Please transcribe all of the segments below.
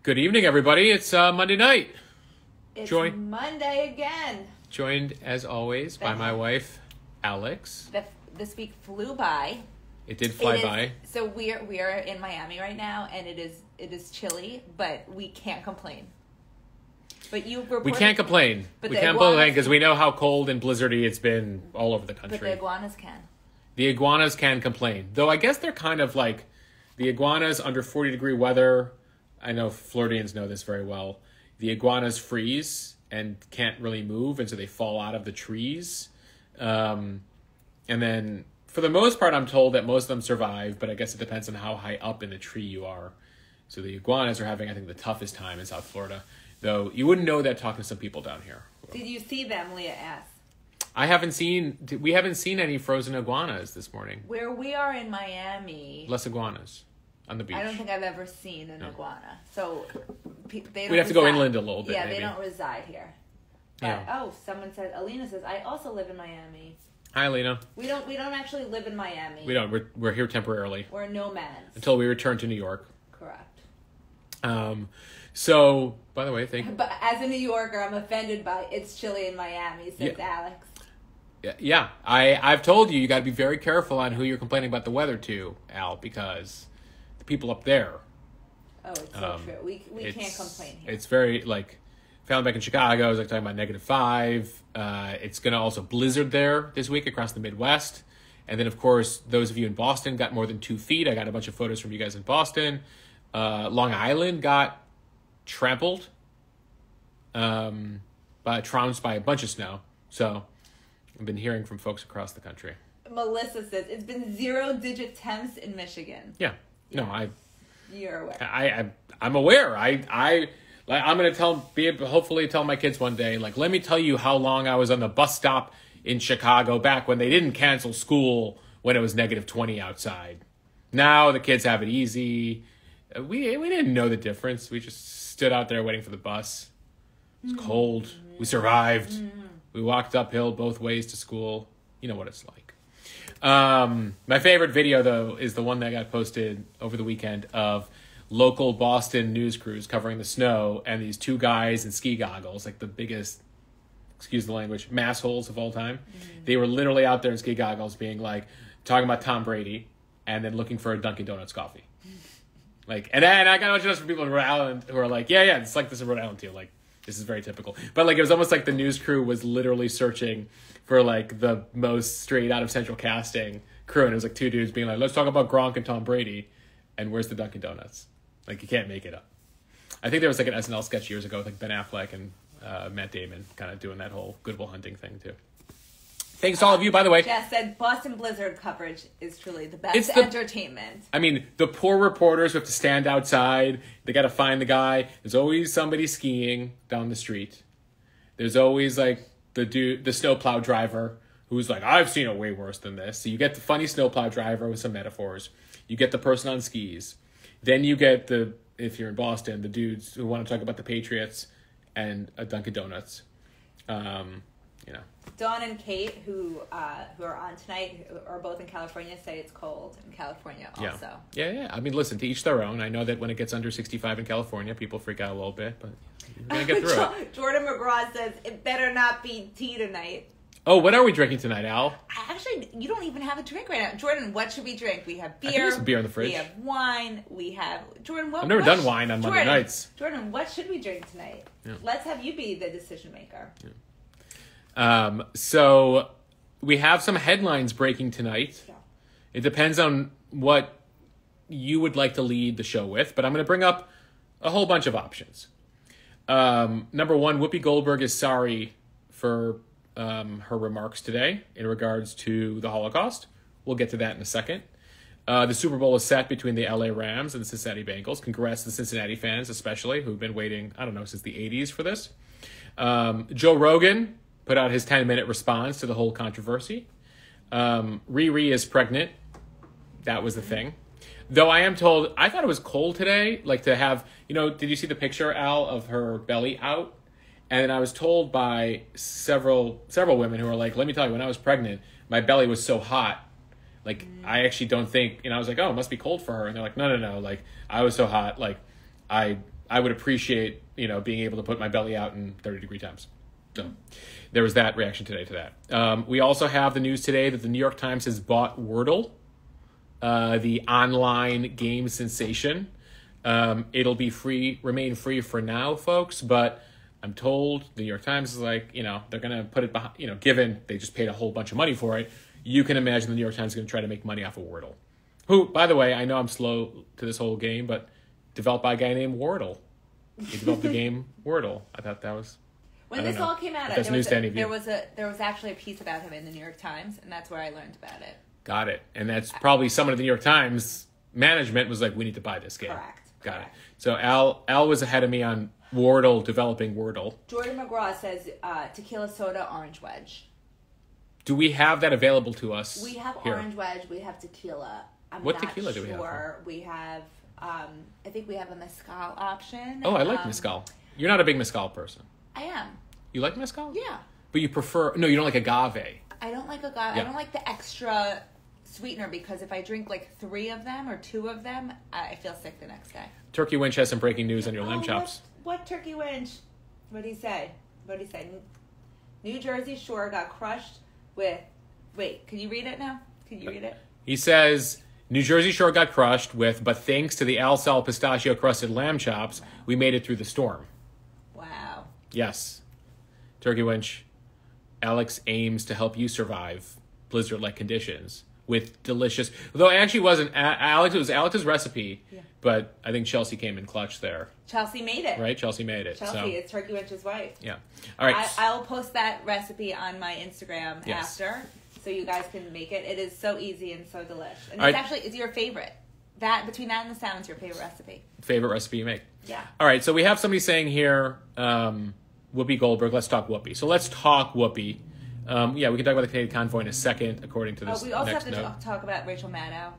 Good evening, everybody. It's Monday night. It's Monday again. Joined, as always, by my wife, Alex. This week flew by. It did fly by. So we are in Miami right now, and it is chilly, but we can't complain. But we can't complain. We can't complain because we know how cold and blizzardy it's been all over the country. But the iguanas can. The iguanas can complain, though. I guess they're kind of like the iguanas under 40-degree weather. I know Floridians know this very well. The iguanas freeze and can't really move, and so they fall out of the trees. And then, for the most part, I'm told that most of them survive, but I guess it depends on how high up in the tree you are. So the iguanas are having, I think, the toughest time in South Florida. Though, you wouldn't know that talking to some people down here. Did you see them, Leah asked? We haven't seen any frozen iguanas this morning. Where we are in Miami. Less iguanas. On the beach. I don't think I've ever seen an iguana. So they don't. We'd have to go inland a little bit. Yeah, maybe. They don't reside here. But, someone said. Alina says, "I also live in Miami." Hi, Alina. We don't actually live in Miami. We don't. We're here temporarily. We're nomads until we return to New York. Correct. So, by the way, thank you. But as a New Yorker, I'm offended by it's chilly in Miami. Says Alex. Yeah. I've told you got to be very careful on who you're complaining about the weather to, Al, because people up there. Oh, it's so true. We can't complain here. It's very, found back in Chicago, I was talking about -5. It's going to also blizzard there this week across the Midwest. And then, of course, those of you in Boston got more than 2 feet. I got a bunch of photos from you guys in Boston. Long Island got trampled, trounced by a bunch of snow. So I've been hearing from folks across the country. Melissa says it's been 0-digit temps in Michigan. Yeah. No, You're aware. I'm aware. I'm going to hopefully tell my kids one day, let me tell you how long I was on the bus stop in Chicago back when they didn't cancel school when it was -20 outside. Now the kids have it easy. We didn't know the difference. We just stood out there waiting for the bus. It was cold. We survived. We walked uphill both ways to school. You know what it's like. My favorite video, though, is the one that got posted over the weekend of local Boston news crews covering the snow and these 2 guys in ski goggles, the biggest, excuse the language, massholes of all time. They were literally out there in ski goggles being talking about Tom Brady and then looking for a Dunkin' Donuts coffee. And then I got a bunch of people in Rhode Island who are yeah, it's like this in Rhode Island too. This is very typical. But it was almost like the news crew was literally searching for the most straight out of central casting crew. And it was 2 dudes being let's talk about Gronk and Tom Brady. And where's the Dunkin' Donuts? You can't make it up. I think there was an SNL sketch years ago with Ben Affleck and Matt Damon kind of doing that whole Good Will Hunting thing too. Thanks to all of you, by the way. Jess said Boston Blizzard coverage is truly the best entertainment. I mean, the poor reporters who have to stand outside. They got to find the guy. There's always somebody skiing down the street. There's always the snowplow driver who's I've seen it way worse than this. So you get the funny snowplow driver with some metaphors. You get the person on skis. Then you get if you're in Boston, the dudes who want to talk about the Patriots and a Dunkin' Donuts. Dawn and Kate, who are on tonight, who are both in California, say it's cold in California also. Yeah. I mean, listen, to each their own. I know that when it gets under 65 in California, people freak out a little bit, but you're going to get through it. Jordan McGraw says, it better not be tea tonight. Oh, what are we drinking tonight, Al? Actually, you don't even have a drink right now. Jordan, what should we drink? We have beer. I think there's some beer in the fridge. We have wine. We have... Jordan, I've never done wine on Monday nights. Jordan, what should we drink tonight? Yeah. Let's have you be the decision maker. Yeah. So we have some headlines breaking tonight. Yeah. It depends on what you would like to lead the show with, but I'm going to bring up a whole bunch of options. Number 1, Whoopi Goldberg is sorry for her remarks today in regards to the Holocaust. We'll get to that in a second. The Super Bowl is set between the LA Rams and the Cincinnati Bengals. Congrats to the Cincinnati fans, especially, who've been waiting, since the 80s for this. Joe Rogan put out his 10-minute response to the whole controversy. Riri is pregnant. That was the thing. Though I am told, I thought it was cold today, to have, did you see the picture, Al, of her belly out? And I was told by several women who were let me tell you, when I was pregnant, my belly was so hot. I actually don't think, I was oh, it must be cold for her. And they're no. I was so hot. I I would appreciate, being able to put my belly out in 30-degree temps. So there was that reaction today to that. We also have the news today that the New York Times has bought Wordle, the online game sensation. It'll be remain free for now, folks, but I'm told the New York Times is like, they're going to put it behind, given they just paid a whole bunch of money for it, you can imagine the New York Times is going to try to make money off of Wordle. Who, by the way, I know I'm slow to this whole game, but developed by a guy named Wordle. He developed the game Wordle. I thought that was... When this all came out, there was actually a piece about him in the New York Times, and that's where I learned about it. Got it. And that's probably someone at the New York Times management was like, we need to buy this game. Correct. Got it. So Al was ahead of me on Wordle, developing Wordle. Jordan McGraw says tequila soda, orange wedge. Do we have that available to us? We have here? Orange wedge. We have tequila. What tequila do we have? We have, I think we have a mezcal option. Oh, I like mezcal. You're not a big mezcal person. I am. You like mezcal? Yeah. But you prefer... No, you don't like agave. I don't like agave. Yeah. I don't like the extra sweetener because if I drink like 3 of them or 2 of them, I feel sick the next day. Turkey Winch has some breaking news on your lamb chops. What Turkey Winch? What did he say? New Jersey Shore got crushed with... Wait, can you read it now? Can you read it? He says... New Jersey Shore got crushed with, but thanks to the Al-Sal pistachio-crusted lamb chops, we made it through the storm. Wow. Yes. Turkey Winch, Alex aims to help you survive blizzard-like conditions with delicious... Though it actually wasn't Alex, it was Alex's recipe, but I think Chelsea came in clutch there. Chelsea made it. Right? Chelsea made it. Chelsea, it's Turkey Winch's wife. Yeah. All right. I'll post that recipe on my Instagram after. So you guys can make it. It is so easy and so delish. And it's your favorite. Between that and the salmon's your favorite recipe. Favorite recipe you make. Yeah. All right, so we have somebody saying here, Whoopi Goldberg. Let's talk Whoopi. So let's talk Whoopi. We can talk about the Canadian convoy in a second, according to this we also next have to note. talk about Rachel Maddow,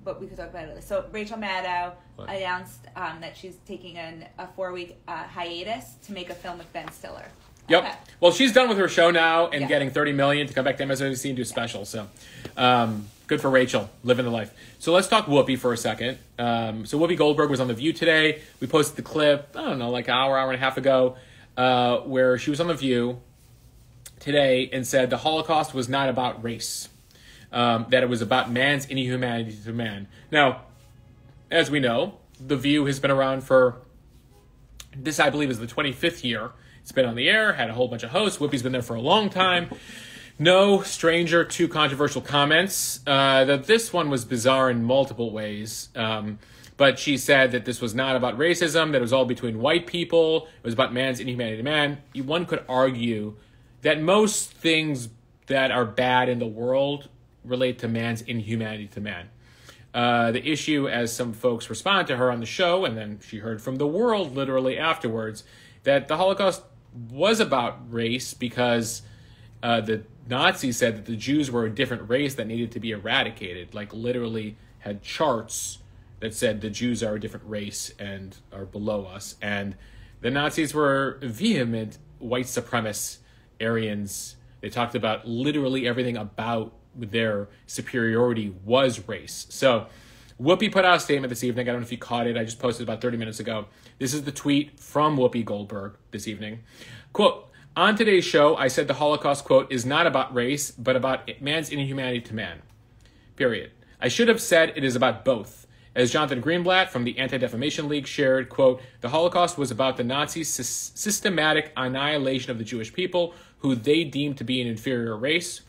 but we could talk about it. So Rachel Maddow announced that she's taking a 4-week hiatus to make a film with Ben Stiller. Yep. Okay. Well, she's done with her show now and getting $30 million to come back to MSNBC and do a special. So, good for Rachel, living the life. So let's talk Whoopi for a second. So Whoopi Goldberg was on The View today. We posted the clip, I don't know, like an hour and a half ago, where she was on The View today and said the Holocaust was not about race, that it was about man's inhumanity to man. Now, as we know, The View has been around for, this I believe is the 25th year. It's been on the air, had a whole bunch of hosts. Whoopi's been there for a long time. No stranger to controversial comments. That this one was bizarre in multiple ways. But she said that this was not about racism, that it was all between white people. It was about man's inhumanity to man. One could argue that most things that are bad in the world relate to man's inhumanity to man. The issue, as some folks respond to her on the show, and then she heard from the world literally afterwards, that the Holocaust was about race because the Nazis said that the Jews were a different race that needed to be eradicated, like literally had charts that said the Jews are a different race and are below us. And the Nazis were vehement white supremacist Aryans. They talked about literally everything about their superiority was race. So Whoopi put out a statement this evening. I don't know if you caught it. I just posted about 30 minutes ago. This is the tweet from Whoopi Goldberg this evening. Quote, on today's show, I said the Holocaust, quote, is not about race, but about man's inhumanity to man. Period. I should have said it is about both. As Jonathan Greenblatt from the Anti-Defamation League shared, quote, the Holocaust was about the Nazis' systematic annihilation of the Jewish people, who they deemed to be an inferior race.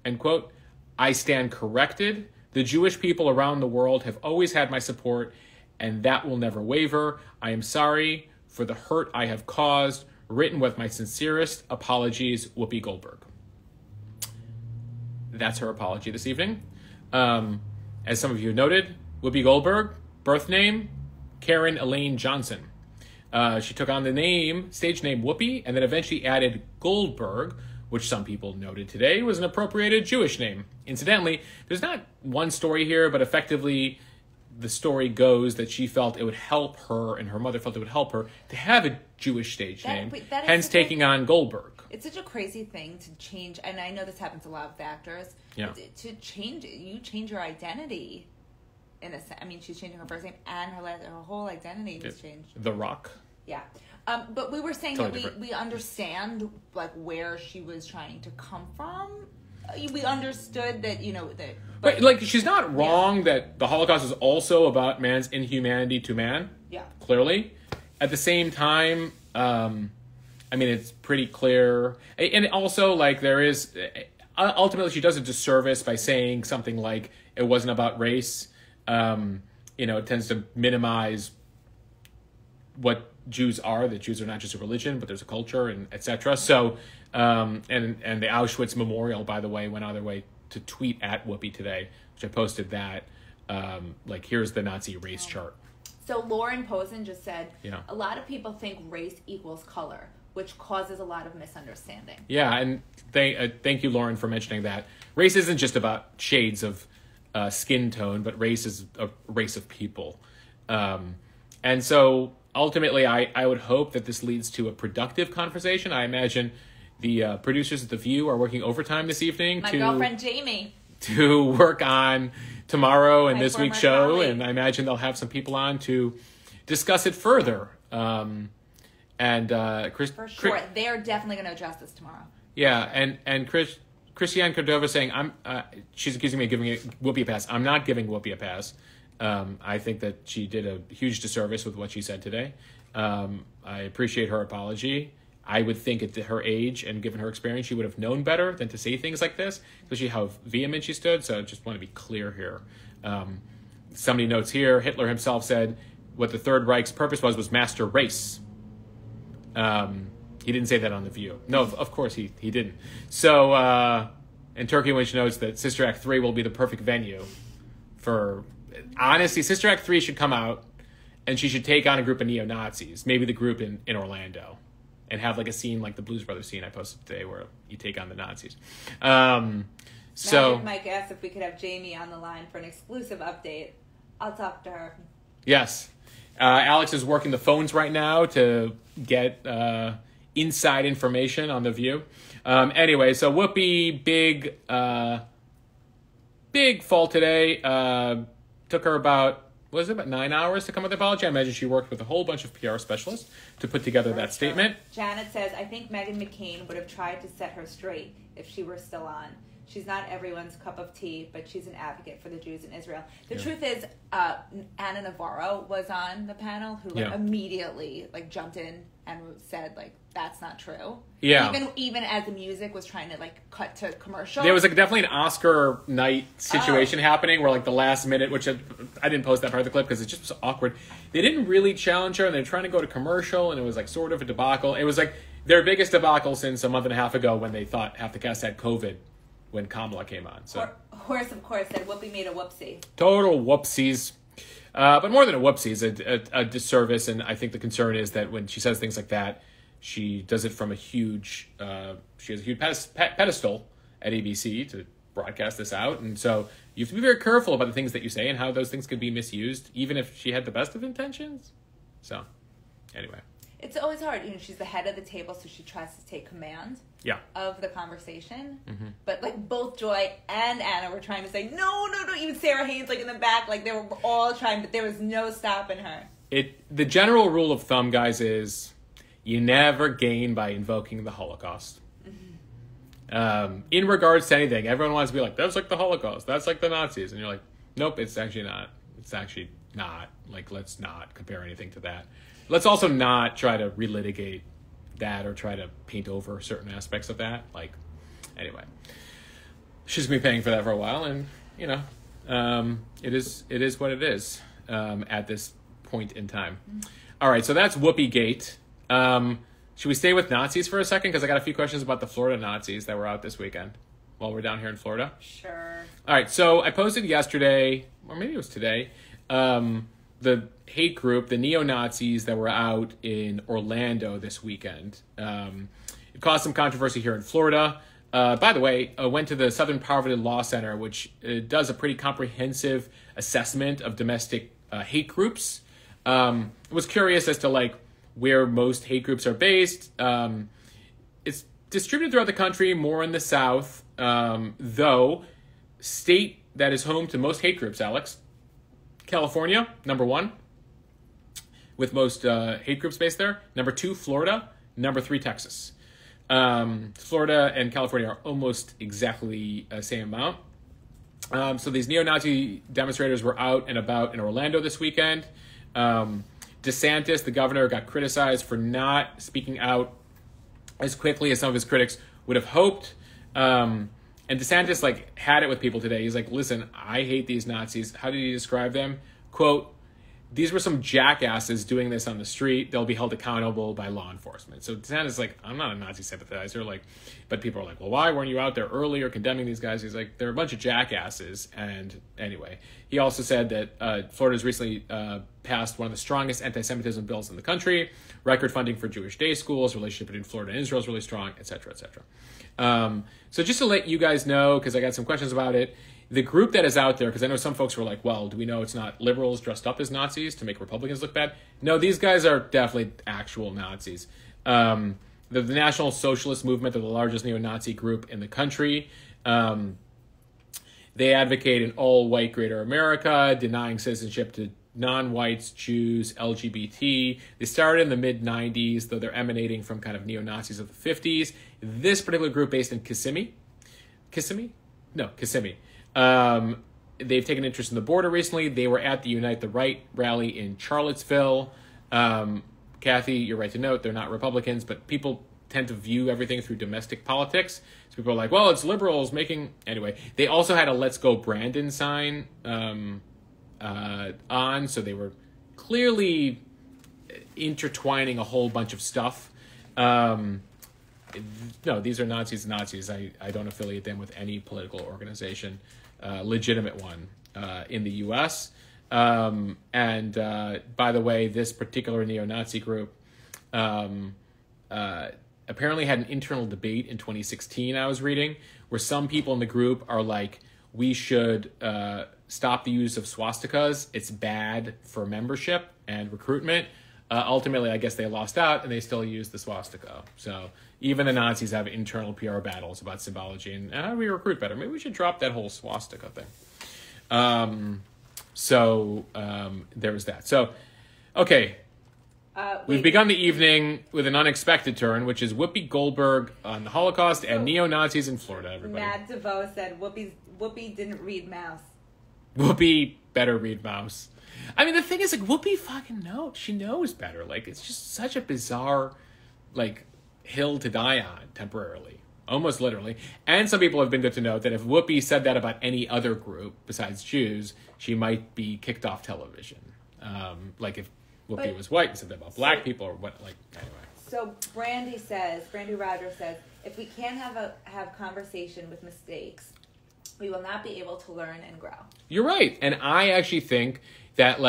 End quote. I stand corrected. The Jewish people around the world have always had my support, and that will never waver. I am sorry for the hurt I have caused. Written with my sincerest apologies, Whoopi Goldberg. That's her apology this evening. As some of you noted, Whoopi Goldberg, birth name, Karen Elaine Johnson. She took on the stage name Whoopi, and then eventually added Goldberg, which some people noted today was an appropriated Jewish name. Incidentally, there's not one story here, but effectively the story goes that she felt it would help her, and her mother felt it would help her, to have a Jewish stage name, hence taking on Goldberg. It's such a crazy thing to change, and I know this happens a lot with actors, to change your identity I mean, she's changing her first name and her whole identity was changed. The Rock. Yeah. But we were saying totally that we understand, like, where she was trying to come from. We understood that, that... But, like, she's not wrong that the Holocaust is also about man's inhumanity to man. Yeah. Clearly. At the same time, I mean, it's pretty clear. And also, like, there is... Ultimately, she does a disservice by saying something like, it wasn't about race. It tends to minimize what Jews are, that Jews are not just a religion, but there's a culture, and etc. So, and the Auschwitz Memorial, by the way, went out of their way to tweet at Whoopi today, which I posted that, like, here's the Nazi race chart. So Lauren Posen just said, Yeah. A lot of people think race equals color, which causes a lot of misunderstanding. Yeah, and thank you, Lauren, for mentioning that. Race isn't just about shades of skin tone, but race is a race of people. And so ultimately, I would hope that this leads to a productive conversation. I imagine the producers at The View are working overtime this evening. My girlfriend Jamie. To work on tomorrow and this week's show. Colleague. And I imagine they'll have some people on to discuss it further. Chris... For sure. They're definitely going to address this tomorrow. Yeah, and Christiane Cordova saying, she's accusing me of giving Whoopi a pass. I'm not giving Whoopi a pass. I think that she did a huge disservice with what she said today. I appreciate her apology. I would think at her age and given her experience, she would have known better than to say things like this, especially how vehement she stood. So I just want to be clear here. Somebody notes here, Hitler himself said what the Third Reich's purpose was master race. He didn't say that on The View. No, of course he didn't. So, and Turkey Winch notes that Sister Act 3 will be the perfect venue for... Honestly, Sister Act 3 should come out, and she should take on a group of neo-Nazis, maybe the group in Orlando, and have like a scene like the Blues Brothers scene I posted today where you take on the Nazis. Mike asked if we could have Jamie on the line for an exclusive update. I'll talk to her. Yes. Alex is working the phones right now to get inside information on The View. Anyway, so Whoopi, big fall today. Took her about 9 hours to come with the apology? I imagine she worked with a whole bunch of PR specialists to put together that statement. Janet says, I think Meghan McCain would have tried to set her straight if she were still on. She's not everyone's cup of tea, but she's an advocate for the Jews in Israel. The truth is, Anna Navarro was on the panel who immediately jumped in and said that's not true. Yeah. Even as the music was trying to cut to commercial. There was definitely an Oscar night situation happening where the last minute, which I didn't post that part of the clip because it just was awkward. They didn't really challenge her and they're trying to go to commercial and it was sort of a debacle. It was their biggest debacle since a month and a half ago when they thought half the cast had COVID. When Kamala came on. So Horse, of course, said Whoopi made a whoopsie. Total whoopsies. But more than a whoopsie is a disservice, and I think the concern is that when she says things like that, she does it from she has a huge pedestal at ABC to broadcast this out, and so you have to be very careful about the things that you say and how those things could be misused, even if she had the best of intentions. So, anyway. It's always hard. She's the head of the table, so she tries to take command of the conversation. Mm-hmm. But, both Joy and Anna were trying to say, no. Even Sarah Haynes, in the back, they were all trying, but there was no stopping her. The general rule of thumb, guys, is you never gain by invoking the Holocaust. Mm-hmm. In regards to anything, everyone wants to be that's like the Holocaust. That's like the Nazis. And you're like, nope, it's actually not. It's actually not. Let's not compare anything to that. Let's also not try to relitigate that or try to paint over certain aspects of that. Anyway, she's going to be paying for that for a while, and it is what it is at this point in time. All right, so that's Whoopi Gate. Should we stay with Nazis for a second? Because I got a few questions about the Florida Nazis that were out this weekend while we're down here in Florida. Sure. All right, so I posted yesterday, or maybe it was today, the hate group, the neo-Nazis that were out in Orlando this weekend. It caused some controversy here in Florida. By the way, I went to the Southern Poverty Law Center, which does a pretty comprehensive assessment of domestic hate groups. I was curious as to where most hate groups are based. It's distributed throughout the country, more in the South, though state that is home to most hate groups, Alex, California, number 1, with most hate groups based there. Number 2, Florida. Number 3, Texas. Florida and California are almost exactly the same amount. So these neo-Nazi demonstrators were out and about in Orlando this weekend. DeSantis, the governor, got criticized for not speaking out as quickly as some of his critics would have hoped. And DeSantis had it with people today. He's like, listen, I hate these Nazis. How did he describe them? Quote, these were some jackasses doing this on the street. They'll be held accountable by law enforcement. So DeSantis is like, I'm not a Nazi sympathizer. But people are like, well, why weren't you out there earlier condemning these guys? He's like, they're a bunch of jackasses. And anyway, he also said that Florida's recently passed one of the strongest anti-Semitism bills in the country, record funding for Jewish day schools, relationship between Florida and Israel is really strong, et cetera, et cetera. So just to let you guys know, because I got some questions about it, the group that is out there, because I know some folks were like, well, do we know it's not liberals dressed up as Nazis to make Republicans look bad? No, these guys are definitely actual Nazis. The National Socialist Movement, they're the largest neo-Nazi group in the country. They advocate an all-white greater America, denying citizenship to non-whites, Jews, LGBT. They started in the mid-90s, though they're emanating from kind of neo-Nazis of the 50s. This particular group based in Kissimmee. They've taken interest in the border recently. They were at the Unite the Right rally in Charlottesville. Kathy, you're right to note, they're not Republicans, but people tend to view everything through domestic politics. So people are like, well, it's liberals making... Anyway, they also had a Let's Go Brandon sign on, so they were clearly intertwining a whole bunch of stuff. No, these are Nazis. I don't affiliate them with any political organization, legitimate one, in the U.S. And by the way, this particular neo-Nazi group apparently had an internal debate in 2016, I was reading, where some people in the group are like, we should stop the use of swastikas. It's bad for membership and recruitment. Ultimately, I guess they lost out, and they still use the swastika. So even the Nazis have internal PR battles about symbology and how do we recruit better? Maybe we should drop that whole swastika thing. There was that. So, okay. We've begun the evening with an unexpected turn, which is Whoopi Goldberg on the Holocaust and neo-Nazis in Florida, everybody. Matt DeVoe said Whoopi didn't read Mouse. Whoopi better read Mouse. I mean, the thing is, Whoopi fucking knows. She knows better. It's just such a bizarre, hill to die on temporarily. Almost literally. And some people have been good to note that if Whoopi said that about any other group besides Jews, she might be kicked off television. If Whoopi was white and said that about black people or what, anyway. So Brandy Rogers says, if we can't have conversation with mistakes, we will not be able to learn and grow. You're right. And I actually think that,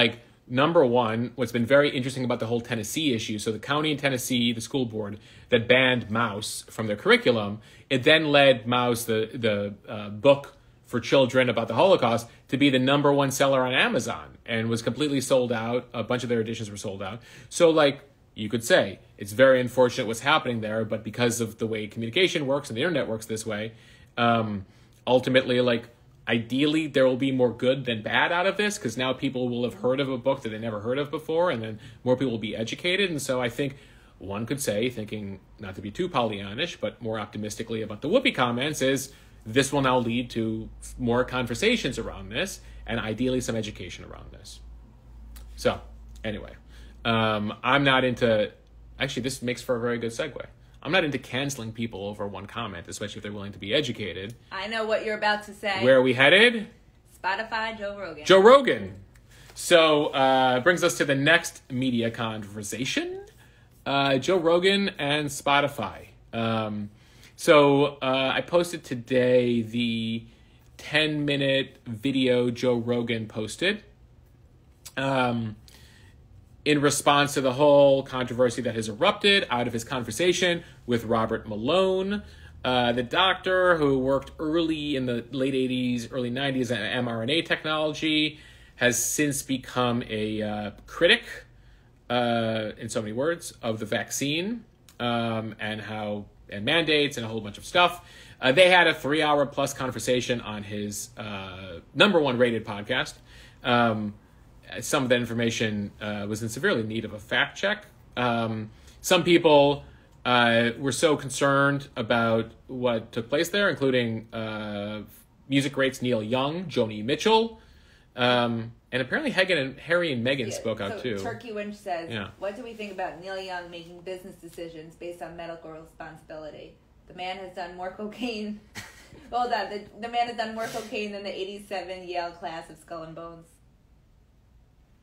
number one, what's been very interesting about the whole Tennessee issue, so the county in Tennessee, the school board, that banned Mouse from their curriculum, it then led Mouse, the book for children about the Holocaust, to be the number one seller on Amazon and was completely sold out. A bunch of their editions were sold out. So, you could say it's very unfortunate what's happening there, but because of the way communication works and the internet works this way, ultimately, ideally there will be more good than bad out of this, because now people will have heard of a book that they never heard of before, and then more people will be educated. And so I think one could say, thinking not to be too Pollyannish, but more optimistically about the Whoopi comments, is this will now lead to more conversations around this and ideally some education around this. So anyway, I'm not into... Actually, this makes for a very good segue. I'm not into canceling people over one comment, especially if they're willing to be educated. I know what you're about to say. Where are we headed? Spotify, Joe Rogan. Joe Rogan. So, brings us to the next media conversation. Joe Rogan and Spotify. I posted today the 10-minute video Joe Rogan posted. In response to the whole controversy that has erupted out of his conversation with Robert Malone, the doctor who worked early in the late 80s, early 90s on mRNA technology, has since become a critic, in so many words, of the vaccine and mandates and a whole bunch of stuff. They had a 3-hour plus conversation on his number one rated podcast. some of that information was in severely need of a fact check. Some people were so concerned about what took place there, including music greats Neil Young, Joni Mitchell, and apparently Harry and Meghan spoke out too. Turkey Winch says, what do we think about Neil Young making business decisions based on medical responsibility? The man has done more cocaine. Hold on. The man has done more cocaine than the 87 Yale class of Skull and Bones.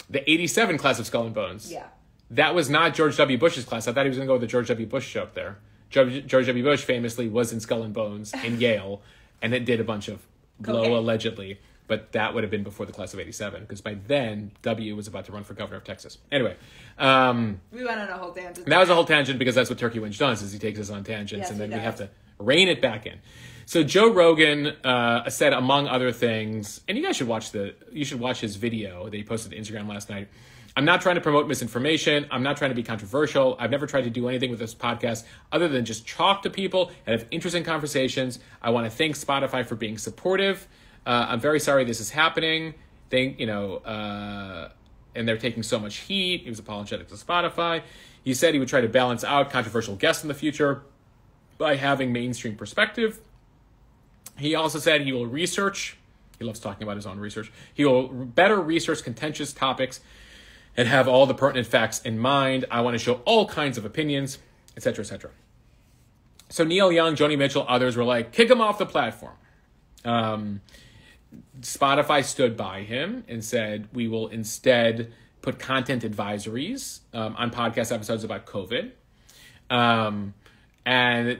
The 87 class of Skull and Bones? Yeah. That was not George W. Bush's class. I thought he was going to go with the George W. Bush joke there. George W. Bush famously was in Skull and Bones in Yale, and it did a bunch of blow allegedly. But that would have been before the class of 87, because by then, W was about to run for governor of Texas. Anyway. We went on a whole tangent. That was a whole tangent, because that's what Turkey Winch does, is he takes us on tangents, and then we have to rein it back in. So Joe Rogan said, among other things, and you guys should watch his video that he posted to Instagram last night. I'm not trying to promote misinformation. I'm not trying to be controversial. I've never tried to do anything with this podcast other than just talk to people and have interesting conversations. I want to thank Spotify for being supportive. I'm very sorry this is happening. And they're taking so much heat. He was apologetic to Spotify. He said he would try to balance out controversial guests in the future by having mainstream perspective. He also said he will research. He loves talking about his own research. He will better research contentious topics and have all the pertinent facts in mind. I want to show all kinds of opinions, etc., etc. So Neil Young, Joni Mitchell, others were like, kick him off the platform. Spotify stood by him and said, we will instead put content advisories on podcast episodes about COVID. And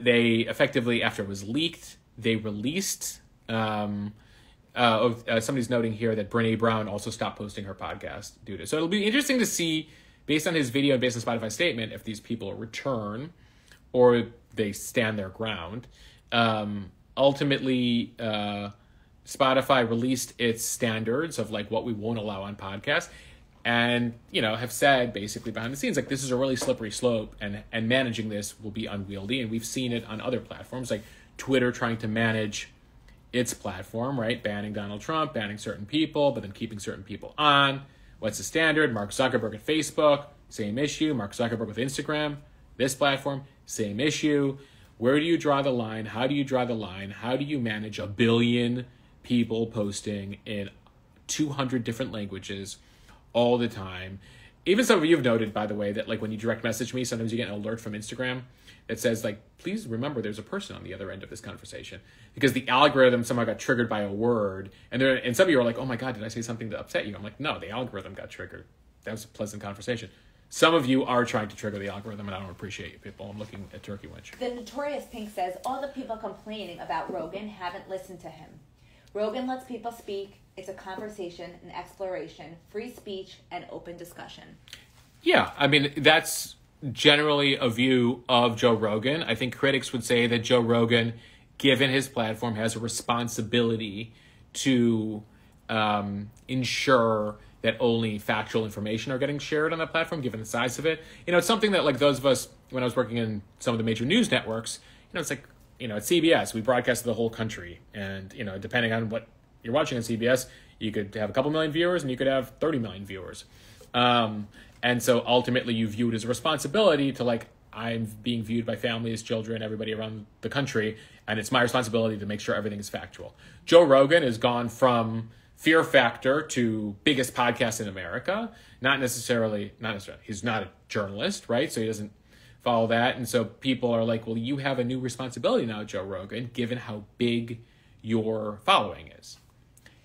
they effectively, after it was leaked, they released... somebody's noting here that Brene Brown also stopped posting her podcast due to. So it'll be interesting to see, based on his video and based on Spotify's statement, if these people return or they stand their ground. Ultimately, Spotify released its standards of like what we won't allow on podcasts, and have said basically behind the scenes like this is a really slippery slope, and managing this will be unwieldy. And we've seen it on other platforms like Twitter trying to manage its platform, right? Banning Donald Trump, banning certain people, but then keeping certain people on. What's the standard? Mark Zuckerberg at Facebook, same issue. Mark Zuckerberg with Instagram, this platform, same issue. Where do you draw the line? How do you draw the line? How do you manage 1 billion people posting in 200 different languages all the time? Even some of you have noted, by the way, that like when you direct message me, sometimes you get an alert from Instagram that says like, please remember there's a person on the other end of this conversation, because the algorithm somehow got triggered by a word. And some of you are like, oh my God, did I say something to upset you? I'm like, no, the algorithm got triggered. That was a pleasant conversation. Some of you are trying to trigger the algorithm, and I don't appreciate you people. I'm looking at Turkey Winch. The Notorious Pink says, all the people complaining about Rogan haven't listened to him. Rogan lets people speak. It's a conversation, an exploration, free speech, and open discussion. Yeah, I mean, that's generally a view of Joe Rogan. I think critics would say that Joe Rogan, given his platform, has a responsibility to ensure that only factual information are getting shared on that platform, given the size of it. It's something that, like, those of us, when I was working in some of the major news networks, it's like, at CBS, we broadcast to the whole country. And, depending on what you're watching on CBS, you could have a couple million viewers and you could have 30 million viewers. And so ultimately you view it as a responsibility to, like, I'm being viewed by families, children, everybody around the country, and it's my responsibility to make sure everything is factual. Joe Rogan has gone from Fear Factor to biggest podcast in America. Not necessarily, he's not a journalist, right? So he doesn't follow that. And so people are like, well, you have a new responsibility now, Joe Rogan, given how big your following is.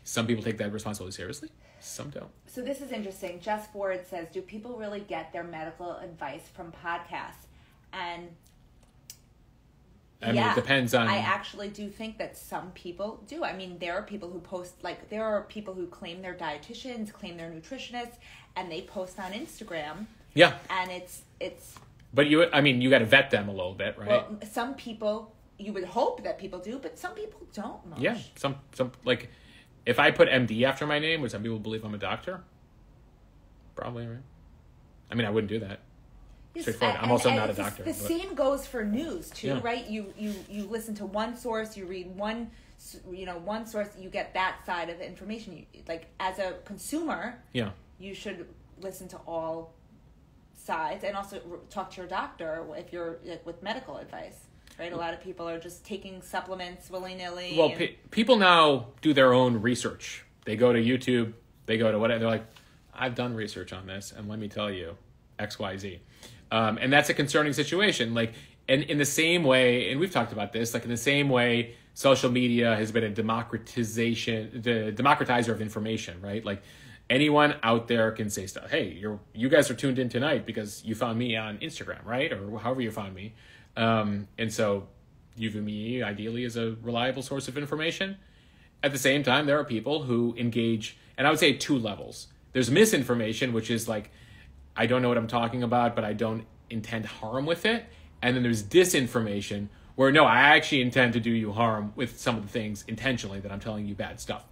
Some people take that responsibility seriously. Some don't. So this is interesting. Jess Ford says, do people really get their medical advice from podcasts? And I mean, it depends on... I actually do think that some people do. I mean, there are people who post, like, there are people who claim they're dietitians, claim they're nutritionists, and they post on Instagram. Yeah. And it's... But you got to vet them a little bit, right? Well, some people, you would hope that people do, but some people don't, Mosh. Yeah. Some, like, if I put MD after my name, would some people believe I'm a doctor? Probably, right? I mean, I wouldn't do that. Straightforward. I'm also not a doctor. The same goes for news too, right? You listen to one source, you read one source, you get that side of the information. Like, as a consumer, you should listen to all sides and also talk to your doctor if you're like, with medical advice. Right, a lot of people are just taking supplements willy-nilly. Well, people now do their own research. They go to YouTube, they go to whatever. They're like, I've done research on this, and let me tell you, X, Y, Z. And that's a concerning situation. Like, and in the same way, and we've talked about this, like in the same way, social media has been a democratizer of information, right? Like, anyone out there can say stuff. Hey, you guys are tuned in tonight because you found me on Instagram, right? Or however you found me. And so you view me ideally as a reliable source of information. At the same time, there are people who engage, and I would say 2 levels. There's misinformation, which is like, I don't know what I'm talking about, but I don't intend harm with it. And then there's disinformation, where no, I actually intend to do you harm with some of the things intentionally that I'm telling you bad stuff.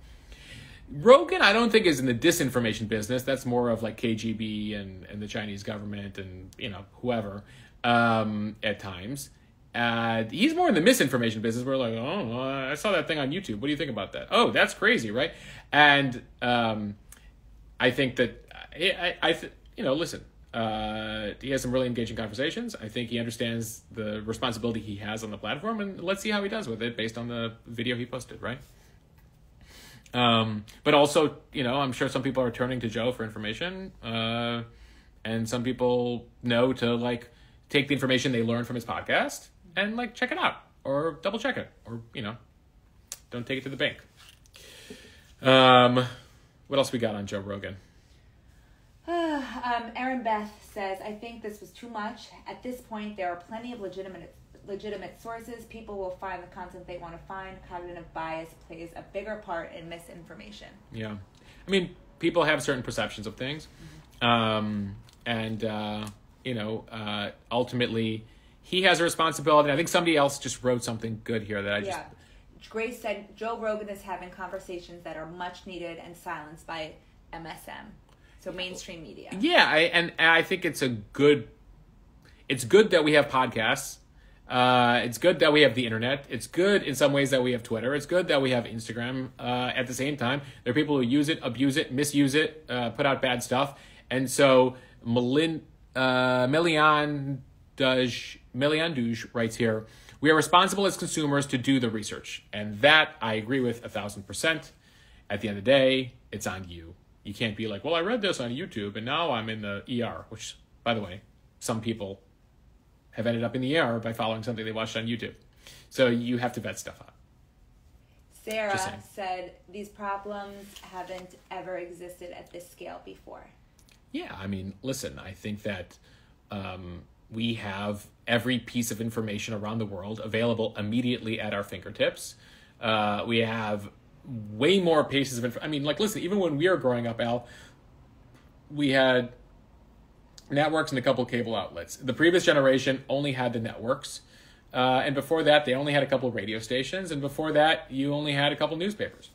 Rogan, I don't think, is in the disinformation business. That's more of like KGB and the Chinese government and, whoever. At times, he's more in the misinformation business. We're like, I saw that thing on YouTube. What do you think about that? Oh, that's crazy, right? And I think that listen. He has some really engaging conversations. I think he understands the responsibility he has on the platform, and let's see how he does with it based on the video he posted, right? But also, I'm sure some people are turning to Joe for information, and some people know to like take the information they learn from his podcast and like check it out or double check it or, don't take it to the bank. What else we got on Joe Rogan? Erin Beth says, I think this was too much. At this point, there are plenty of legitimate sources. People will find the content they want to find. Cognitive bias plays a bigger part in misinformation. Yeah. I mean, people have certain perceptions of things. Ultimately, he has a responsibility. I think somebody else just wrote something good here that I just... Yeah. Grace said, Joe Rogan is having conversations that are much needed and silenced by MSM. So mainstream media. Yeah, I think it's good that we have podcasts. It's good that we have the internet. It's good in some ways that we have Twitter. It's good that we have Instagram. At the same time, there are people who use it, abuse it, misuse it, put out bad stuff. And so Melian Duge writes here, we are responsible as consumers to do the research. And that I agree with 1,000%. At the end of the day, it's on you. You can't be like, well, I read this on YouTube and now I'm in the ER, which, by the way, some people have ended up in the ER by following something they watched on YouTube. So you have to vet stuff out. Sarah said, these problems haven't ever existed at this scale before. Yeah, I mean, listen, I think that we have every piece of information around the world available immediately at our fingertips. We have way more pieces of information. I mean, like, listen, even when we were growing up, Al, we had networks and a couple cable outlets. The previous generation only had the networks. And before that, they only had a couple radio stations. And before that, you only had a couple newspapers.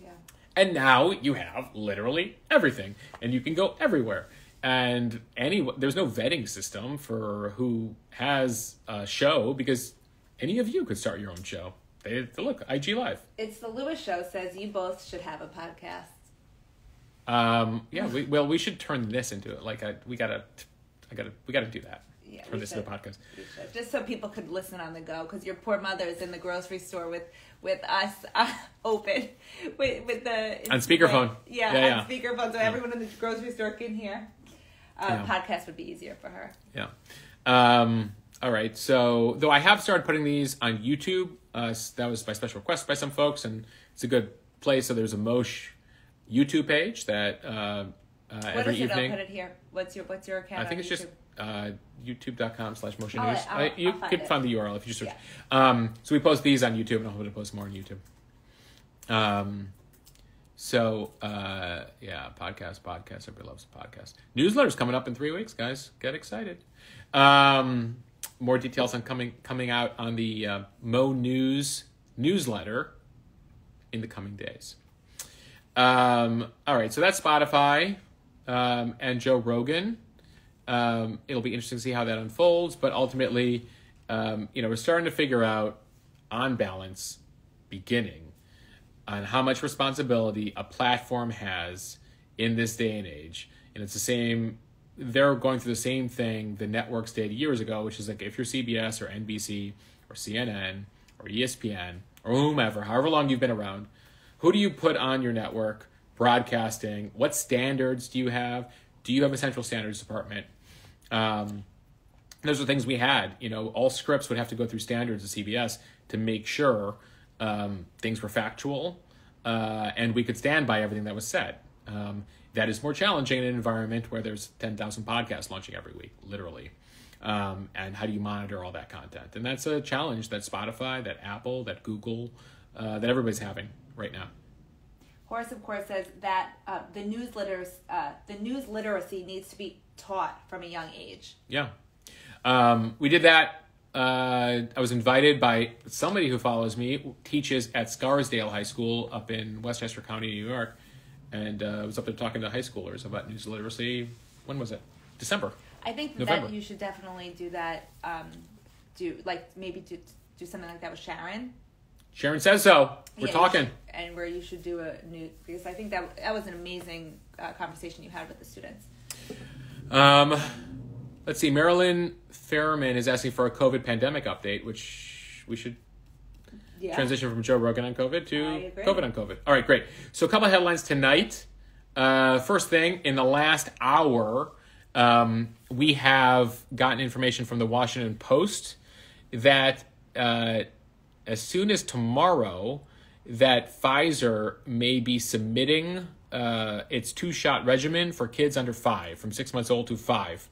Yeah. And now you have literally everything. And you can go everywhere. And there's no vetting system for who has a show, because any of you could start your own show. Look, IG Live. It's the Lewis Show says you both should have a podcast. Yeah, we should turn this into it. Like we gotta do that. Yeah, turn this into a podcast. Just so people could listen on the go, because your poor mother is in the grocery store with us open with the on speakerphone. Yeah, on speakerphone, so everyone in the grocery store can hear. Podcast would be easier for her. Yeah. All right. So, though I have started putting these on YouTube, that was by special request by some folks, and it's a good place. So there's a Mosh YouTube page that every evening. I'll put it here. What's your account? I think it's YouTube? just youtube.com/Motion News. You could find the URL if you just search. Yeah. So we post these on YouTube, and I'll hope to post more on YouTube. Podcast. Everybody loves podcast. Newsletter's coming up in 3 weeks, guys. Get excited. More details on coming out on the Mo News newsletter in the coming days. All right, so that's Spotify and Joe Rogan. It'll be interesting to see how that unfolds, but ultimately, we're starting to figure out, on balance, beginning on how much responsibility a platform has in this day and age. And it's the same, they're going through the same thing the networks did years ago, which is like if you're CBS or NBC or CNN or ESPN or whomever, however long you've been around, who do you put on your network broadcasting? What standards do you have? Do you have a central standards department? Those are things we had. All scripts would have to go through standards at CBS to make sure things were factual and we could stand by everything that was said. That is more challenging in an environment where there's 10,000 podcasts launching every week, literally. And how do you monitor all that content? And that's a challenge that Spotify, that Apple, that Google, that everybody's having right now. Horace, of course, says that the news literacy needs to be taught from a young age. Yeah. We did that. I was invited by somebody who follows me, teaches at Scarsdale High School up in Westchester County, New York. And I was up there talking to high schoolers about news literacy. When was it? December. I think that you should definitely do that. Maybe do something like that with Sharon. Sharon says so. We're talking. And where you should do a new, because I think that was an amazing conversation you had with the students. Let's see. Marilyn Fairman is asking for a COVID pandemic update, which we should transition from Joe Rogan on COVID to COVID on COVID. All right, great. So a couple of headlines tonight. First thing, in the last hour, we have gotten information from the Washington Post that as soon as tomorrow, that Pfizer may be submitting its 2-shot regimen for kids under 5, from 6 months old to 5.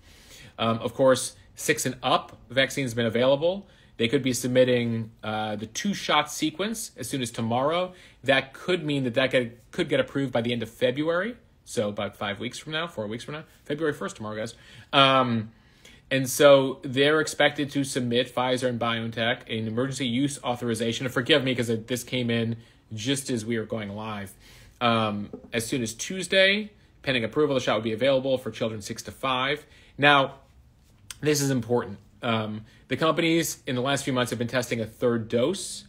Of course, 6 and up vaccine has been available. They could be submitting the 2-shot sequence as soon as tomorrow. That could mean that could get approved by the end of February. So about 4 weeks from now, February 1st tomorrow, guys. And so they're expected to submit, Pfizer and BioNTech, an emergency use authorization. And forgive me because this came in just as we were going live. As soon as Tuesday, pending approval, the shot would be available for children 6 to 5. Now, this is important. The companies in the last few months have been testing a 3rd dose.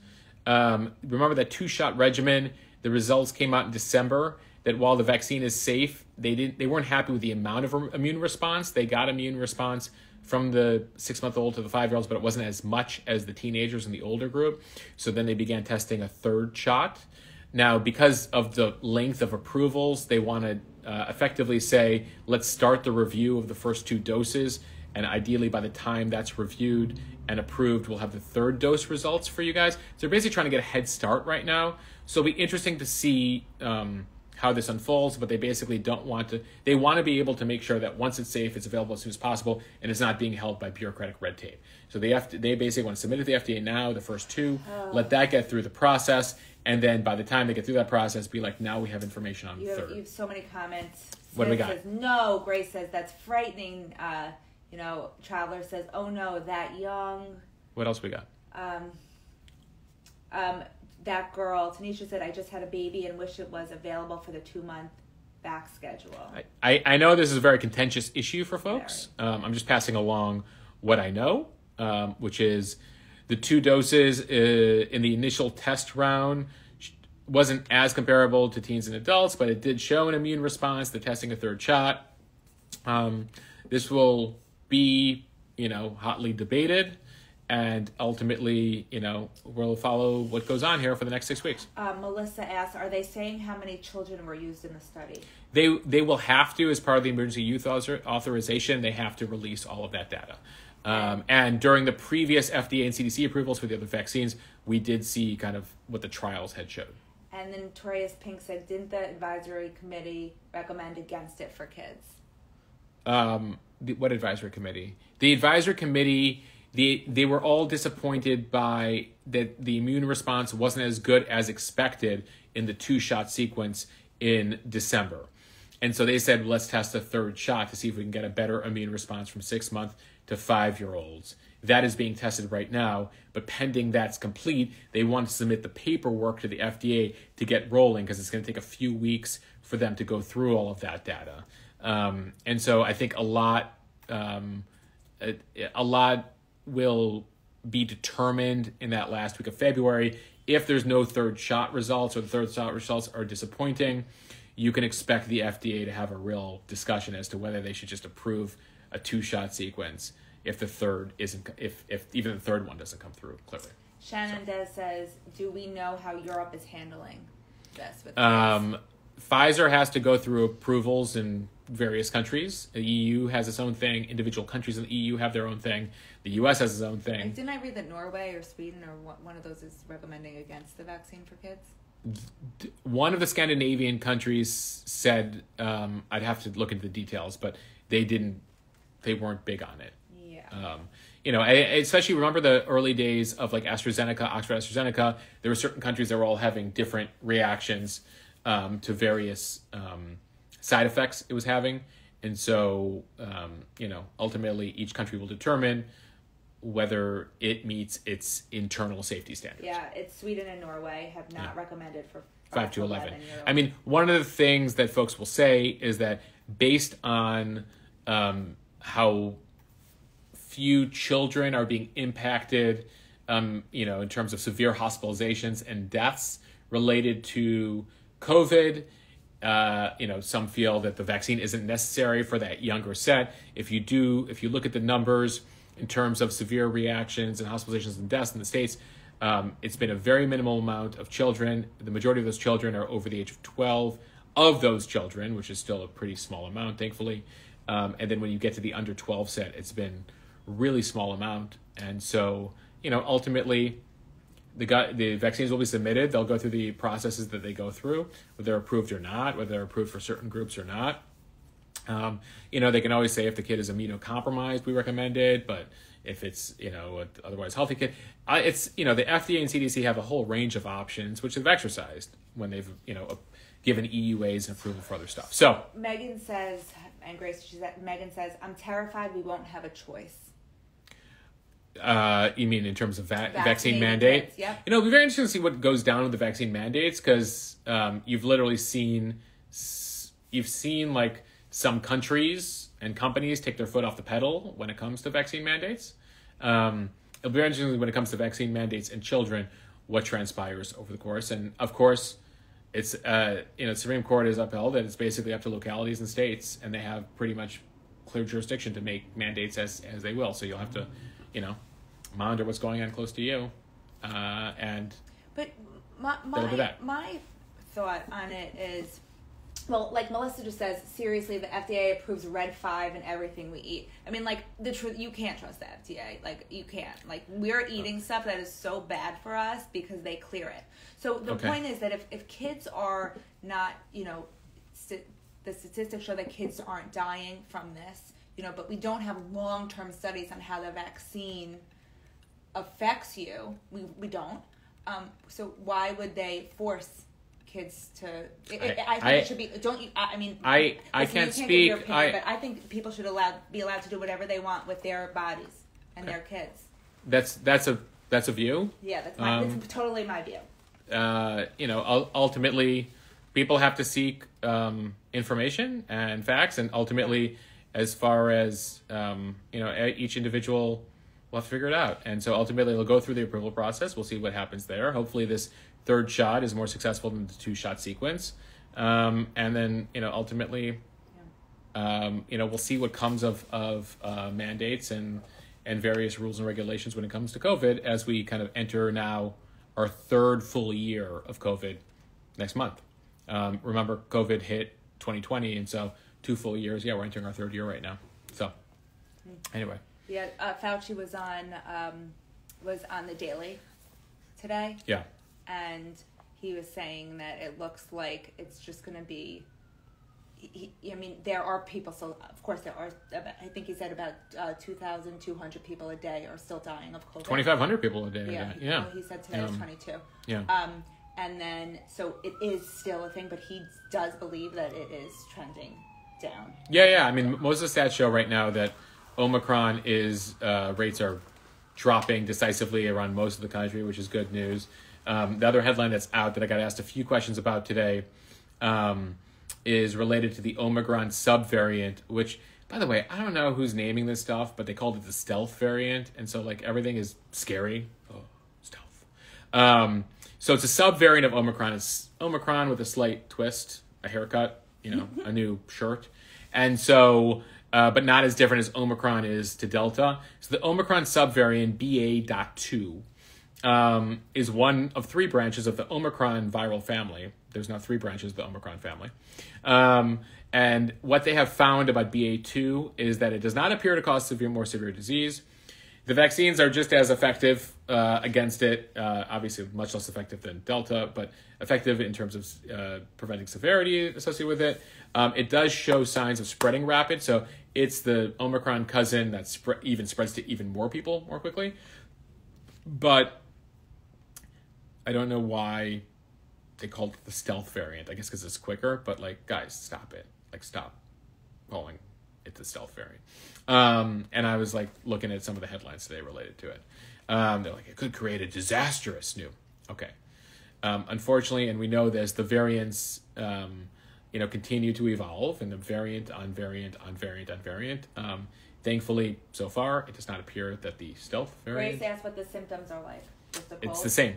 Remember that 2-shot regimen, the results came out in December, that while the vaccine is safe, they weren't happy with the amount of immune response. They got immune response from the 6-month-old to the 5-year-olds, but it wasn't as much as the teenagers in the older group. So then they began testing a 3rd shot. Now, because of the length of approvals, they want to effectively say, let's start the review of the first 2 doses. And ideally, by the time that's reviewed and approved, we'll have the 3rd dose results for you guys. So they're basically trying to get a head start right now. So it'll be interesting to see how this unfolds, but they basically they want to be able to make sure that once it's safe, it's available as soon as possible, and it's not being held by bureaucratic red tape. So they basically want to submit it to the FDA now, the first 2, let that get through the process, and then by the time they get through that process, be like, now we have information on the 3rd. You have so many comments. What do we got? Says, no. Grace says, that's frightening. Traveler says, oh no, that young. What else we got? That girl, Tanisha said, I just had a baby and wish it was available for the 2-month back schedule. I know this is a very contentious issue for folks. I'm just passing along what I know, which is the 2 doses in the initial test round wasn't as comparable to teens and adults, but it did show an immune response. They're testing a 3rd shot. This will be, hotly debated. And ultimately, we'll follow what goes on here for the next 6 weeks. Melissa asks, are they saying how many children were used in the study? They will have to, as part of the emergency use authorization, they have to release all of that data. And during the previous FDA and CDC approvals for the other vaccines, we did see kind of what the trials had showed. And then Torius Pink said, didn't the advisory committee recommend against it for kids? What advisory committee? The advisory committee... They were all disappointed by that the immune response wasn't as good as expected in the 2-shot sequence in December. And so they said, let's test a 3rd shot to see if we can get a better immune response from 6-month to 5-year-olds. That is being tested right now, but pending that's complete, they want to submit the paperwork to the FDA to get rolling because it's going to take a few weeks for them to go through all of that data. And so I think a lot will be determined in that last week of February. If there's no 3rd shot results or the 3rd shot results are disappointing, you can expect the FDA to have a real discussion as to whether they should just approve a 2-shot sequence if the third isn't, if even the third one doesn't come through clearly. Shannon says, do we know how Europe is handling this? With Pfizer has to go through approvals in various countries. The EU has its own thing. Individual countries in the EU have their own thing. The US has its own thing. Like, didn't I read that Norway or Sweden or one of those is recommending against the vaccine for kids? One of the Scandinavian countries said, I'd have to look into the details, but they weren't big on it. Yeah. Especially remember the early days of like Oxford AstraZeneca, there were certain countries that were all having different reactions to various side effects it was having. And so, ultimately each country will determine whether it meets its internal safety standards. Yeah, it's Sweden and Norway have not recommended for 5 to 11. I mean, one of the things that folks will say is that based on how few children are being impacted, in terms of severe hospitalizations and deaths related to COVID, some feel that the vaccine isn't necessary for that younger set. If you look at the numbers in terms of severe reactions and hospitalizations and deaths in the States, it's been a very minimal amount of children. The majority of those children are over the age of 12 of those children, which is still a pretty small amount, thankfully. And then when you get to the under 12 set, it's been a really small amount. And so, ultimately, the vaccines will be submitted. They'll go through the processes that they go through, whether they're approved or not, whether they're approved for certain groups or not. They can always say if the kid is immunocompromised, we recommend it, but if it's, an otherwise healthy kid, the FDA and CDC have a whole range of options, which they've exercised when they've, given EUAs and approval for other stuff. So Megan says, and Grace, Megan says, I'm terrified we won't have a choice. You mean in terms of vaccine mandate? Kids, yep. It'll be very interesting to see what goes down with the vaccine mandates, because you've literally seen like some countries and companies take their foot off the pedal when it comes to vaccine mandates. It'll be very interesting when it comes to vaccine mandates and children, what transpires over the course. And of course, it's Supreme Court has upheld that it's basically up to localities and states, and they have pretty much clear jurisdiction to make mandates as they will. So you'll have to, monitor what's going on close to you, and but my thought on it is, well, like Melissa just says, seriously, the FDA approves Red 5 in everything we eat. I mean, like, the truth, you can't trust the FDA. Like, you can't. Like, we're eating stuff that is so bad for us because they clear it. So the point is that if kids are not, the statistics show that kids aren't dying from this, but we don't have long-term studies on how the vaccine affects you. We don't. So why would they force kids to? I think it should be. Don't you? I mean, I can't speak. But I think people should be allowed to do whatever they want with their bodies and their kids. That's a view. Yeah, that's totally my view. Ultimately, people have to seek information and facts, and ultimately, as far as each individual will have to figure it out. And so ultimately, they'll go through the approval process. We'll see what happens there. Hopefully, this third shot is more successful than the 2-shot sequence. And then, ultimately, we'll see what comes of mandates and various rules and regulations when it comes to COVID as we kind of enter now our third full year of COVID next month. Remember, COVID hit 2020, and so 2 full years. Yeah, we're entering our third year right now. So, anyway. Yeah, Fauci was on the Daily today. Yeah. And he was saying that it looks like it's just going to be. There are people. So of course there are. I think he said about 2,200 people a day are still dying of COVID. 2,500 people a day. Yeah. He said today was 22. Yeah. And then so it is still a thing, but he does believe that it is trending down. Yeah. I mean, most of the stats show right now that Omicron rates are dropping decisively around most of the country, which is good news. The other headline that's out that I got asked a few questions about today is related to the Omicron subvariant, which, by the way, I don't know who's naming this stuff, but they called it the stealth variant, and so like everything is scary. Oh, stealth. So it's a subvariant of Omicron. It's Omicron with a slight twist, a haircut, a new shirt. And so, but not as different as Omicron is to Delta. So the Omicron subvariant BA.2 is one of 3 branches of the Omicron viral family. There's now 3 branches of the Omicron family. And what they have found about BA.2 is that it does not appear to cause more severe disease. The vaccines are just as effective against it, obviously much less effective than Delta, but effective in terms of preventing severity associated with it. It does show signs of spreading rapid, so it's the Omicron cousin that spreads to even more people more quickly. But I don't know why they called it the stealth variant. I guess because it's quicker, but guys, stop it. Stop calling it the stealth variant. And I was looking at some of the headlines today related to it. They're it could create a disastrous new. Okay. Unfortunately, and we know this, the variants, continue to evolve, and the variant on variant on variant on variant. Thankfully, so far, it does not appear that the stealth variant. Grace asked what the symptoms are like. It's the same.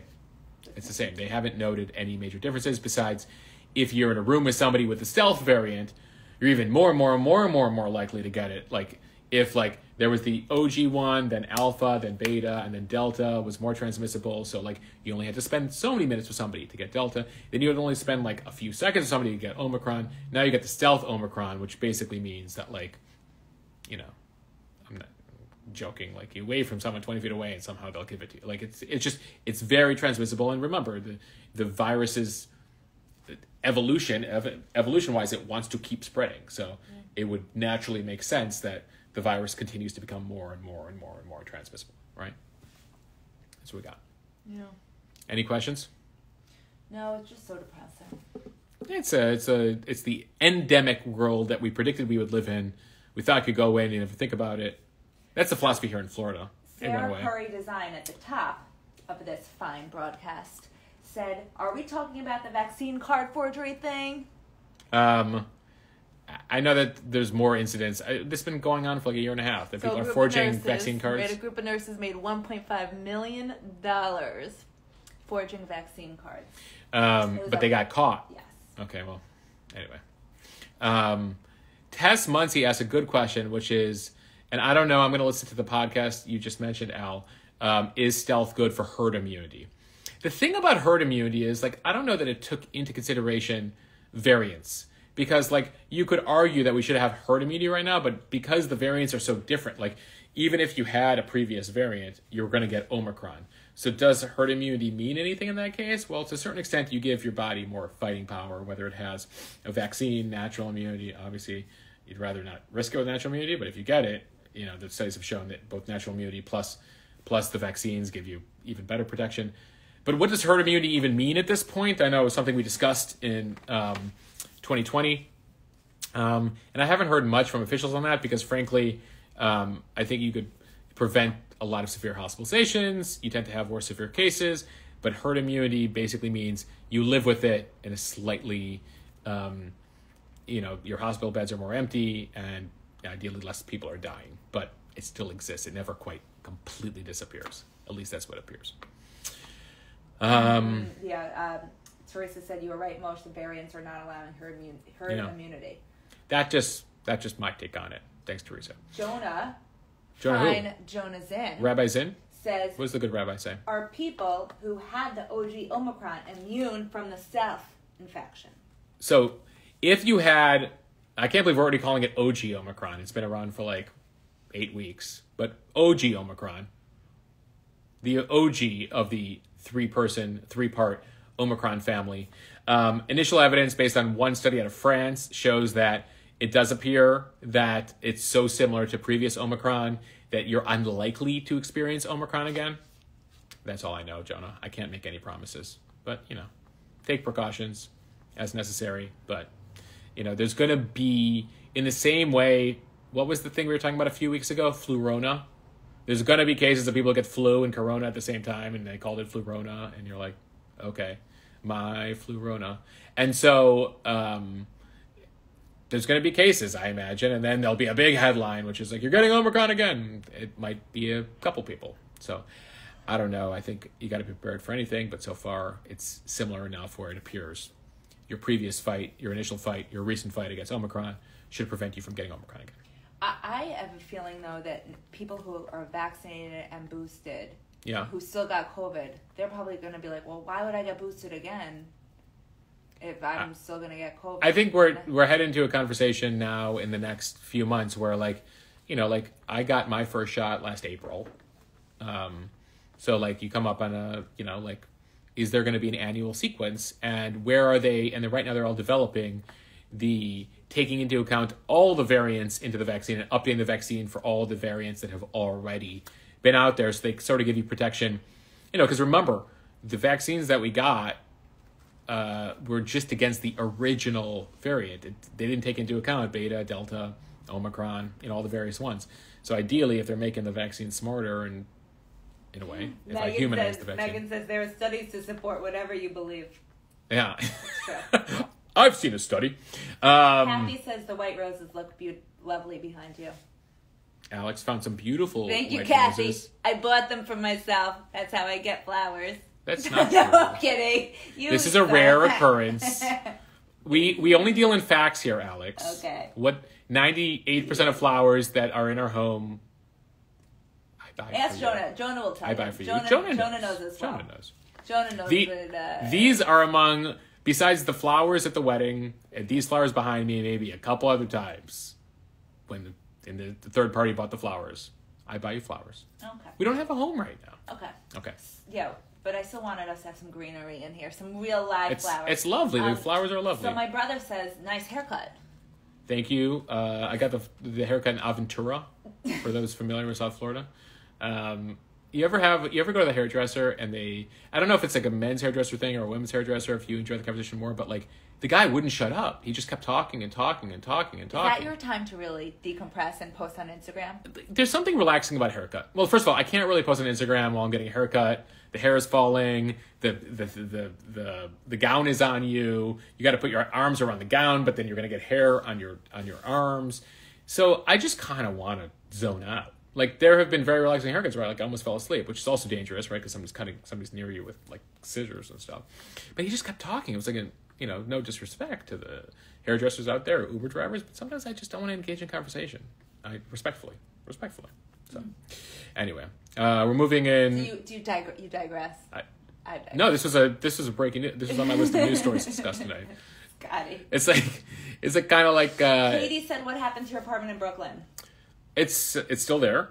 It's the same. They haven't noted any major differences besides if you're in a room with somebody with the stealth variant, you're even more and more likely to get it. If there was the OG one, then alpha, then beta, and then delta was more transmissible. So you only had to spend so many minutes with somebody to get delta. Then you would only spend a few seconds with somebody to get Omicron. Now you get the stealth Omicron, which basically means that I'm not joking, you wave from someone 20 feet away and somehow they'll give it to you. It's very transmissible. And remember, the virus's evolution wise, it wants to keep spreading. So it would naturally make sense that the virus continues to become more and more and more and more transmissible, right? That's what we got. Yeah. Any questions? No, it's just so depressing. It's the endemic world that we predicted we would live in. We thought could go away, and if you think about it, that's the philosophy here in Florida. Sarah Curry Design at the top of this fine broadcast said, "Are we talking about the vaccine card forgery thing?" I know that there's more incidents. This has been going on for a year and a half. That people are forging vaccine cards. A group of nurses made $1.5 million forging vaccine cards. But they got caught. Yes. Okay, well, anyway. Tess Muncie asked a good question, which is, and I don't know, I'm going to listen to the podcast you just mentioned, Al. Is stealth good for herd immunity? The thing about herd immunity is, I don't know that it took into consideration variants. Because, you could argue that we should have herd immunity right now, but because the variants are so different, even if you had a previous variant, you're going to get Omicron. So does herd immunity mean anything in that case? Well, to a certain extent, you give your body more fighting power, whether it has a vaccine, natural immunity. Obviously, you'd rather not risk it with natural immunity, but if you get it, the studies have shown that both natural immunity plus the vaccines give you even better protection. But what does herd immunity even mean at this point? I know it was something we discussed in 2020. And I haven't heard much from officials on that because, frankly, I think you could prevent a lot of severe hospitalizations. You tend to have more severe cases. But herd immunity basically means you live with it in a slightly, your hospital beds are more empty and ideally less people are dying. But it still exists. It never quite completely disappears. At least that's what appears. Teresa said you were right. Most of the variants are not allowing herd immunity. That's just my take on it. Thanks, Teresa. Jonah Zinn. Rabbi Zinn says, what does the good rabbi say? Are people who had the OG Omicron immune from the stealth infection? So if you had, I can't believe we're already calling it OG Omicron. It's been around for 8 weeks. But OG Omicron, the OG of the three-part Omicron family. Initial evidence based on one study out of France shows that it does appear that it's so similar to previous Omicron that you're unlikely to experience Omicron again. That's all I know, Jonah. I can't make any promises. But, take precautions as necessary. But, there's going to be, in the same way, what was the thing we were talking about a few weeks ago? Flurona. There's going to be cases of people who get flu and corona at the same time, and they called it Flurona, and you're like, okay, my Flurona. And so there's going to be cases, I imagine, and then there'll be a big headline, which is you're getting Omicron again. It might be a couple people. So I don't know. I think you got to be prepared for anything, but so far it's similar enough where it appears your previous fight, your initial fight, your recent fight against Omicron should prevent you from getting Omicron again. I have a feeling, though, that people who are vaccinated and boosted, Yeah. who still got COVID, they're probably going to be like, well, why would I get boosted again if I'm still going to get COVID? I think we're heading into a conversation now in the next few months where, like, you know, like, I got my first shot last April. So, like, you come up on a, you know, like, is there going to be an annual sequence? And where are they? And then right now they're all developing the taking into account all the variants into the vaccine and updating the vaccine for all the variants that have already been out there. So they sort of give you protection, you know, because remember, the vaccines that we got were just against the original variant. They didn't take into account Beta, Delta, Omicron, you know, all the various ones. So ideally, if they're making the vaccine smarter and in a way, if I humanize the vaccine. Megan says there are studies to support whatever you believe. Yeah. I've seen a study. Kathy says the white roses look lovely behind you. Alex found some beautiful Thank you, white Kathy. roses. I bought them for myself. That's how I get flowers. That's not true. No, I'm kidding. This is a rare occurrence. We only deal in facts here, Alex. Okay. What 98% of flowers that are in our home, I buy Ask for Jonah. you. Jonah will tell you. I buy for you. Jonah knows as well. Jonah knows. Jonah knows These are among, besides the flowers at the wedding, and these flowers behind me, maybe a couple other times when the third party bought the flowers. I buy you flowers. Okay. We don't have a home right now. Okay. Yeah, but I still wanted us to have some greenery in here, some real live flowers. It's lovely. The flowers are lovely. So my brother says, nice haircut. Thank you. I got the haircut in Aventura, for those familiar with South Florida. You ever go to the hairdresser and I don't know if it's like a men's hairdresser thing or a women's hairdresser, if you enjoy the conversation more, but like the guy wouldn't shut up. He just kept talking and talking and talking and talking. Is that your time to really decompress and post on Instagram? There's something relaxing about a haircut. Well, first of all, I can't really post on Instagram while I'm getting a haircut. The hair is falling. The gown is on you. You got to put your arms around the gown, but then you're gonna get hair on your arms. So I just kind of want to zone out. Like, there have been very relaxing haircuts where I almost fell asleep, which is also dangerous, right? Because somebody's near you with like scissors and stuff. But he just kept talking. It was like no disrespect to the hairdressers out there, or Uber drivers, but sometimes I just don't want to engage in conversation. Respectfully. So, anyway, we're moving in. Do you digress? No, this was a breaking news. This was on my list of news stories to discuss tonight. Got it. It's like kind of like. Katie said, "What happened to your apartment in Brooklyn?" It's still there.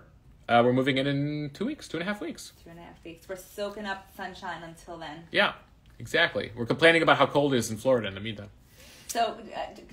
We're moving in 2 weeks, 2.5 weeks. 2.5 weeks. We're soaking up sunshine until then. Yeah, exactly. We're complaining about how cold it is in Florida in the meantime. So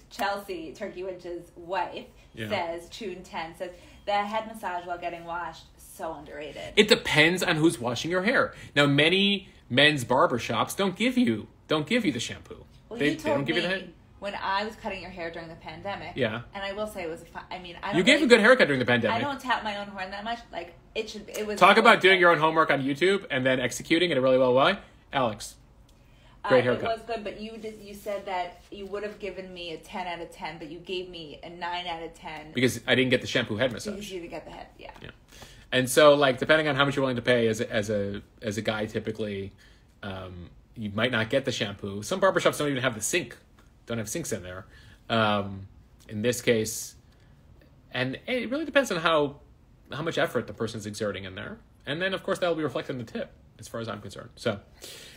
Chelsea, Turkey Winch's wife, says, June 10, says, the head massage while getting washed, so underrated. It depends on who's washing your hair. Now, many men's barbershops don't give you the shampoo. Well, they you told don't give me you the head. When I was cutting your hair during the pandemic. Yeah. And I will say it was I don't You gave a good haircut during the pandemic. I don't tap my own horn that much. Like, it was. Talk about doing your own homework on YouTube and then executing it a really well way. Alex. Great haircut. It was good, but you said that you would have given me a 10 out of 10, but you gave me a 9 out of 10. Because I didn't get the shampoo head massage. Because you didn't get the head, yeah. And so, like, depending on how much you're willing to pay as a guy, typically, you might not get the shampoo. Some barbershops don't even have the sink. Don't have sinks in there. In this case, and it really depends on how much effort the person's exerting in there. And then, of course, that will be reflected in the tip, as far as I'm concerned. So,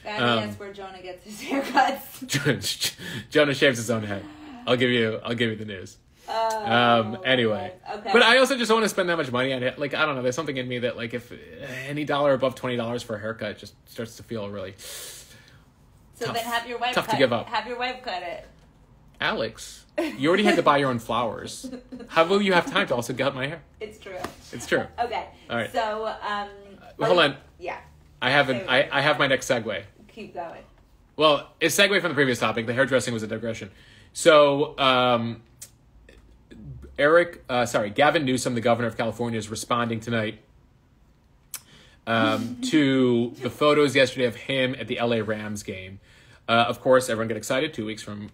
that's where Jonah gets his haircuts. Jonah shaves his own head. I'll give you the news. Anyway, okay. But I also just don't want to spend that much money on it. Like, I don't know. There's something in me that, like, if any dollar above $20 for a haircut just starts to feel really so tough. Then have your wife tough to give up. Have your wife cut it. Alex, you already had to buy your own flowers. How will you have time to also cut my hair? It's true. It's true. Okay. All right. So, hold on. Yeah. I have my next segue. Keep going. Well, it's a segue from the previous topic. The hairdressing was a digression. So, Gavin Newsom, the governor of California, is responding tonight to the photos yesterday of him at the LA Rams game. Of course, everyone get excited. 2 weeks from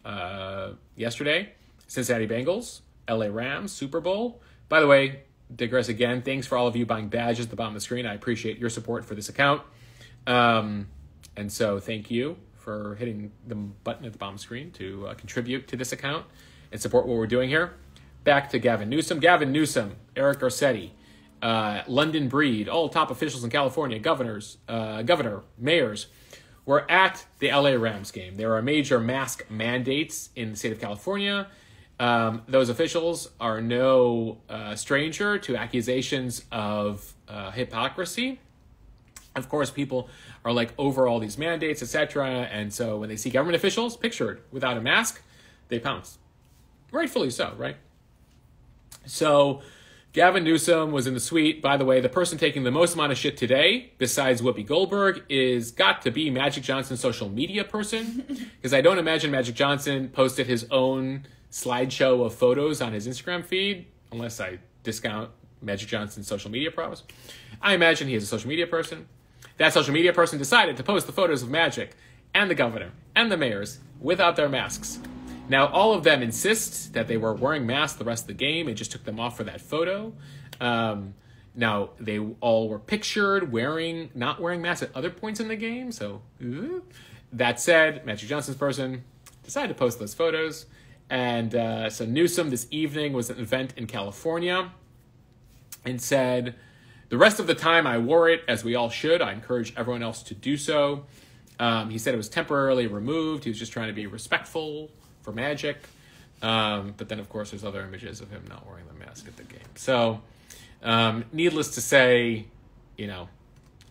yesterday, Cincinnati Bengals, LA Rams, Super Bowl. By the way, digress again. Thanks for all of you buying badges at the bottom of the screen. I appreciate your support for this account. And so thank you for hitting the button at the bottom screen to contribute to this account and support what we're doing here. Back to Gavin Newsom. Gavin Newsom, Eric Garcetti, London Breed, all top officials in California, governor, mayors, were at the LA Rams game. There are major mask mandates in the state of California. Those officials are no stranger to accusations of hypocrisy. Of course, people are like over all these mandates, etc. And so when they see government officials pictured without a mask, they pounce. Rightfully so, right? So Gavin Newsom was in the suite. By the way, the person taking the most amount of shit today, besides Whoopi Goldberg, is got to be Magic Johnson's social media person. Because I don't imagine Magic Johnson posted his own slideshow of photos on his Instagram feed, unless I discount Magic Johnson's social media prowess. I imagine he is a social media person. That social media person decided to post the photos of Magic and the governor and the mayors without their masks. Now, all of them insist that they were wearing masks the rest of the game and just took them off for that photo. Now, they all were pictured not wearing masks at other points in the game. So, that said, Magic Johnson's person decided to post those photos. And so Newsom this evening was at an event in California and said, the rest of the time I wore it, as we all should. I encourage everyone else to do so. He said it was temporarily removed. He was just trying to be respectful for Magic. But then, of course, there's other images of him not wearing the mask at the game. So, needless to say,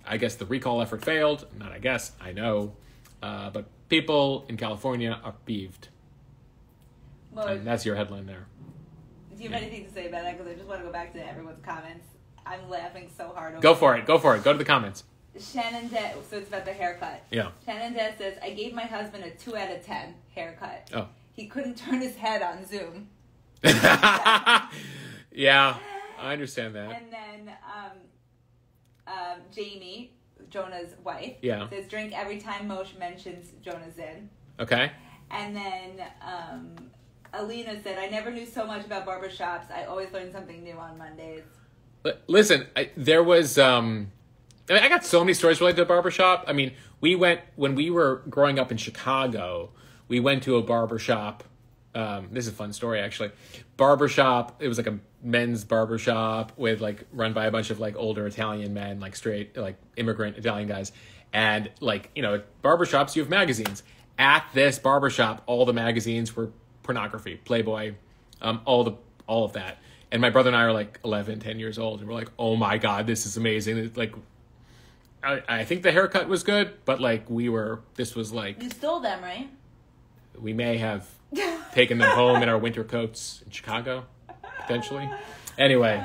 I guess the recall effort failed. Not I guess, I know. But people in California are peeved. Well, and that's your headline there. Do you have anything to say about that? Because I just want to go back to everyone's comments. I'm laughing so hard over Go for it. Go to the comments. Shannon so it's about the haircut. Yeah. Shannon Des says, I gave my husband a 2 out of 10 haircut. Oh. He couldn't turn his head on Zoom. Yeah, I understand that. And then Jamie, Jonah's wife, says, drink every time Mosh mentions Jonah Zinn. Okay. And then Alina said, I never knew so much about barbershops. I always learn something new on Mondays. Listen, there was... I got so many stories related to a barbershop. I mean, when we were growing up in Chicago, we went to a barbershop. This is a fun story, actually. Barbershop, it was like a men's barbershop with run by a bunch of older Italian men, straight, immigrant Italian guys. And barbershops, you have magazines. At this barbershop, all the magazines were pornography, Playboy, all of that. And my brother and I are 11, 10 years old. And we're like, oh my God, this is amazing. I think the haircut was good, but this was You stole them, right? We may have taken them home in our winter coats in Chicago, potentially. Anyway,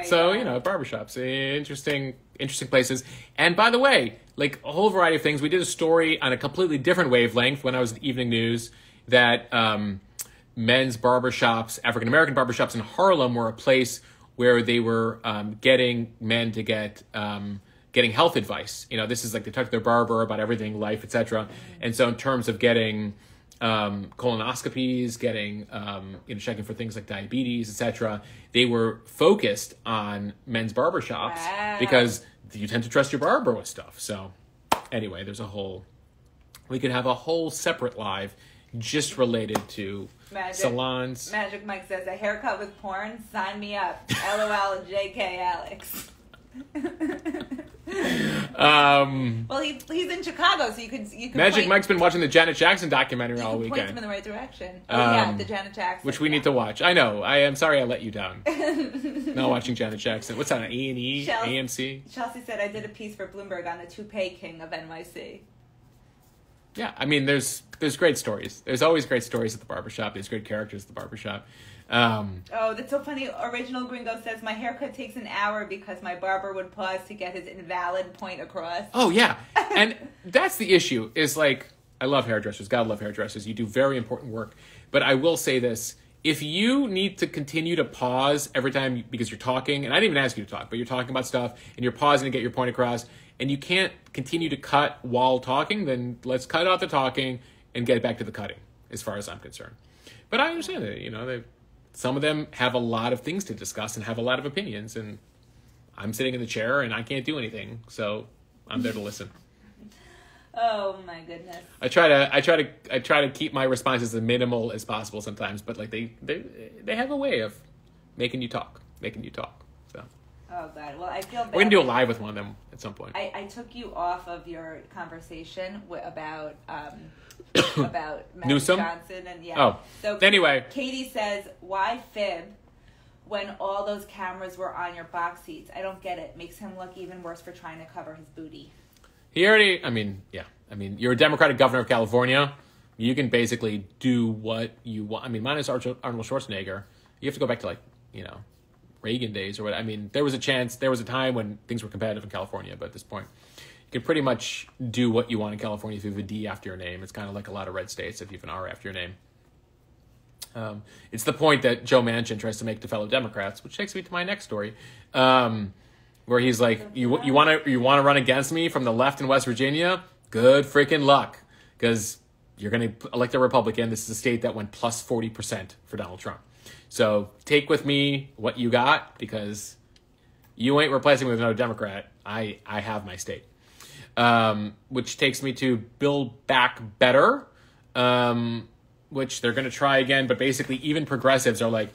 so, barbershops, interesting places. And by the way, a whole variety of things. We did a story on a completely different wavelength when I was at Evening News that men's barbershops, African-American barbershops in Harlem were a place where they were getting men to getting health advice. This is they talk to their barber about everything, life, etc. And so in terms of getting colonoscopies, getting checking for things like diabetes, etc., they were focused on men's barbershops because you tend to trust your barber with stuff. So anyway, we could have a whole separate live just related to salons. Magic Mike says, a haircut with porn? Sign me up. LOL, JK Alex. Well, he's in Chicago, so you could Magic Mike's been watching the Janet Jackson documentary all weekend. Point him in the right direction. The Janet Jackson, which we need to watch. I know. I am sorry I let you down. Not watching Janet Jackson. What's that on A&E? AMC? Chelsea said, I did a piece for Bloomberg on the toupee king of NYC. Yeah, I mean, there's great stories. There's always great stories at the barbershop. There's great characters at the barbershop. That's so funny. Original Gringo says, my haircut takes an hour because my barber would pause to get his invalid point across. Oh, yeah. And that's the issue, is I love hairdressers. Gotta love hairdressers. You do very important work. But I will say this. If you need to continue to pause every time because you're talking, and I didn't even ask you to talk, but you're talking about stuff, and you're pausing to get your point across, and you can't continue to cut while talking, then let's cut out the talking and get back to the cutting, as far as I'm concerned. But I understand that, some of them have a lot of things to discuss and have a lot of opinions, and I'm sitting in the chair and I can't do anything, so I'm there to listen. Oh my goodness. I try to keep my responses as minimal as possible sometimes, but like they have a way of making you talk. So. Oh God. Well, I feel bad. We're gonna do a live with one of them at some point. I took you off of your conversation about Magic Newsom? Johnson and Oh. So anyway, Katie says, "Why fib when all those cameras were on your box seats? I don't get it. Makes him look even worse for trying to cover his booty." he already. I mean, you're a Democratic governor of California. You can basically do what you want. I mean, minus Arnold Schwarzenegger, you have to go back to Reagan days or what. I mean, there was a time when things were competitive in California, but at this point, you can pretty much do what you want in California if you have a D after your name. It's kind of like a lot of red states if you have an R after your name. It's the point that Joe Manchin tries to make to fellow Democrats, which takes me to my next story, where he's like, "You want to run against me from the left in West Virginia? Good freaking luck, because you're going to elect a Republican. This is a state that went plus 40% for Donald Trump. So take with me what you got, because you ain't replacing me with another Democrat. I have my state." Which takes me to Build Back Better, which they're going to try again. But basically, even progressives are like,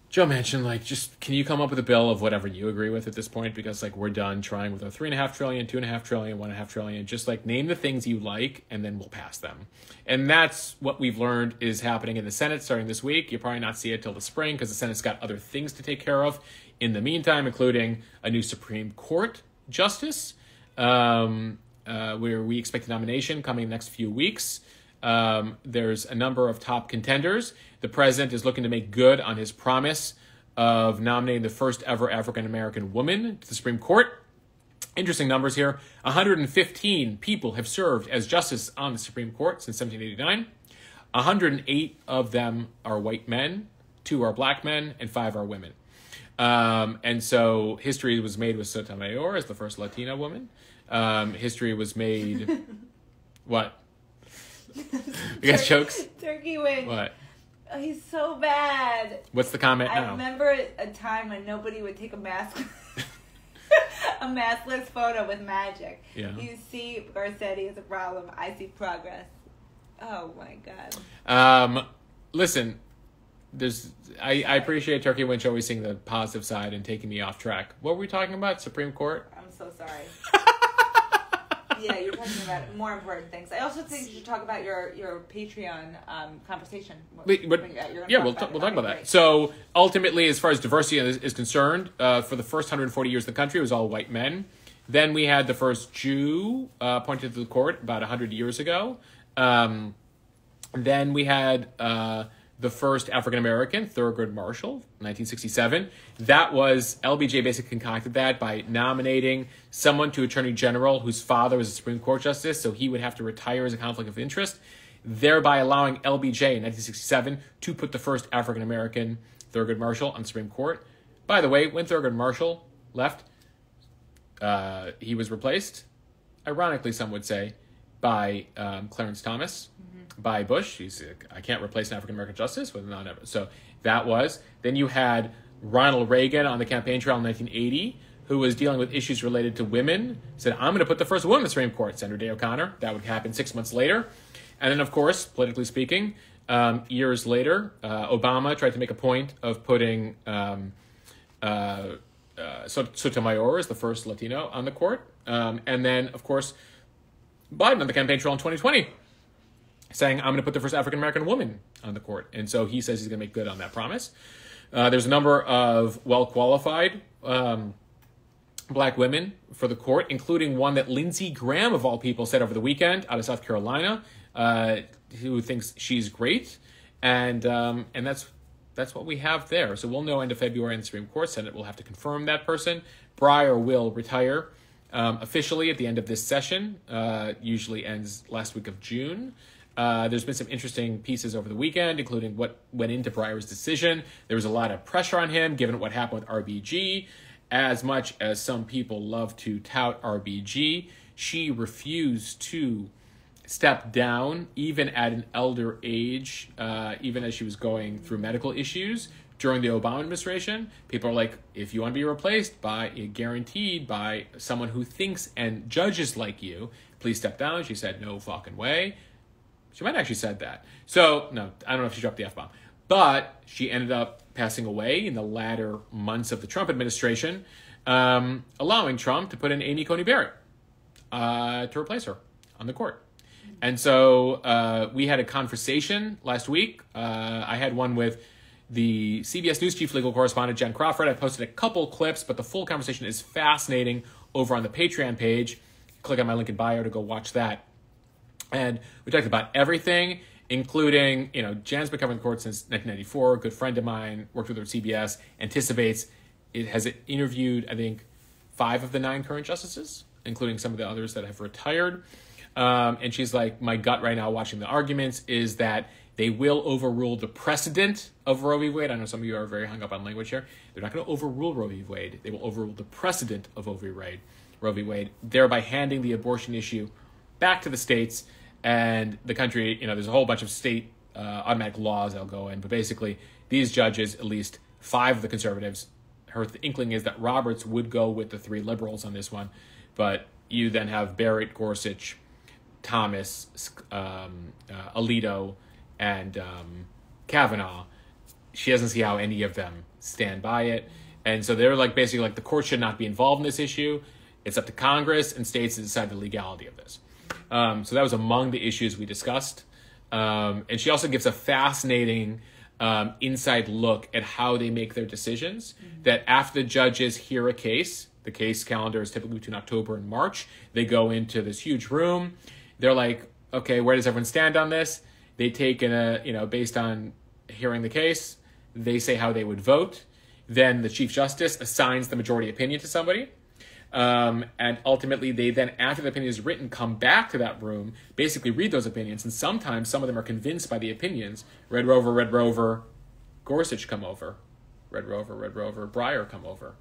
Joe Manchin, just can you come up with a bill of whatever you agree with at this point? Because we're done trying with a $3.5 trillion, $2.5 trillion, $1.5 trillion. Just name the things you like, and then we'll pass them. And that's what we've learned is happening in the Senate starting this week. You'll probably not see it till the spring because the Senate's got other things to take care of in the meantime, including a new Supreme Court justice, where we expect a nomination coming next few weeks. There's a number of top contenders. The president is looking to make good on his promise of nominating the first ever African-American woman to the Supreme Court. Interesting numbers here. 115 people have served as justice on the Supreme Court since 1789. 108 of them are white men, 2 are black men, and 5 are women. And so history was made with Sotomayor as the first Latina woman. History was made... What? You guys jokes? Turkey wing. What? Oh, he's so bad. What's the comment now? I remember a time when nobody would take a maskless photo with magic. Yeah. You see Garcetti as a problem. I see progress. Oh my God. Listen, I appreciate Turkey Winch always seeing the positive side and taking me off track. What were we talking about? Supreme Court? I'm so sorry. Yeah, you're talking about more important things. I also think you should talk about your Patreon conversation. We'll talk about that. So ultimately, as far as diversity is concerned, for the first 140 years of the country, it was all white men. Then we had the first Jew appointed to the court about 100 years ago. Then we had the first African-American, Thurgood Marshall, 1967. That was, LBJ basically concocted that by nominating someone to Attorney General whose father was a Supreme Court Justice, so he would have to retire as a conflict of interest, thereby allowing LBJ in 1967 to put the first African-American, Thurgood Marshall, on the Supreme Court. By the way, when Thurgood Marshall left, he was replaced, ironically some would say, by Clarence Thomas, by Bush. I can't replace an African-American justice with a non-ever. So that was. Then you had Ronald Reagan on the campaign trail in 1980, who was dealing with issues related to women, said, I'm going to put the first woman in the Supreme Court, Senator Day O'Connor. That would happen 6 months later. And then, of course, politically speaking, years later, Obama tried to make a point of putting Sotomayor as the first Latino on the court. And then, of course, Biden on the campaign trail in 2020, saying, I'm going to put the first African-American woman on the court. And so he says he's going to make good on that promise. There's a number of well-qualified black women for the court, including one that Lindsey Graham, of all people, said over the weekend out of South Carolina, who thinks she's great. And that's what we have there. So we'll know end of February in the Supreme Court. Senate will have to confirm that person. Breyer will retire officially at the end of this session. Usually ends last week of June. There's been some interesting pieces over the weekend, including what went into Breyer's decision. There was a lot of pressure on him, given what happened with RBG. As much as some people love to tout RBG, she refused to step down, even at an elder age, even as she was going through medical issues, during the Obama administration, people are like, if you want to be replaced guaranteed by someone who thinks and judges like you, please step down. She said, no fucking way. She might have actually said that. So, no, I don't know if she dropped the F-bomb. But she ended up passing away in the latter months of the Trump administration, allowing Trump to put in Amy Coney Barrett to replace her on the court. And so we had a conversation last week. I had one with the CBS News chief legal correspondent, Jen Crawford. I posted a couple clips, but the full conversation is fascinating over on the Patreon page. Click on my link in bio to go watch that. And we talked about everything, including, Jan's been covering the court since 1994. A good friend of mine, worked with her at CBS, anticipates it has interviewed, I think, 5 of the 9 current justices, including some of the others that have retired. And she's like, my gut right now watching the arguments is that they will overrule the precedent of Roe v. Wade. I know some of you are very hung up on language here. They're not going to overrule Roe v. Wade. They will overrule the precedent of Roe v. Wade, thereby handing the abortion issue back to the states and the country. There's a whole bunch of state automatic laws that'll go in. But basically, these judges, at least 5 of the conservatives, her inkling is that Roberts would go with the 3 liberals on this one. But you then have Barrett, Gorsuch, Thomas, Alito, and Kavanaugh. She doesn't see how any of them stand by it. And so they're basically the court should not be involved in this issue. It's up to Congress and states to decide the legality of this. So that was among the issues we discussed. And she also gives a fascinating inside look at how they make their decisions, that after the judges hear a case, the case calendar is typically between October and March, they go into this huge room. They're like, okay, where does everyone stand on this? They take based on hearing the case, they say how they would vote. Then the Chief Justice assigns the majority opinion to somebody. And ultimately, they then, after the opinion is written, come back to that room, basically read those opinions. And sometimes some of them are convinced by the opinions. Red Rover, Gorsuch come over. Red Rover, Breyer come over.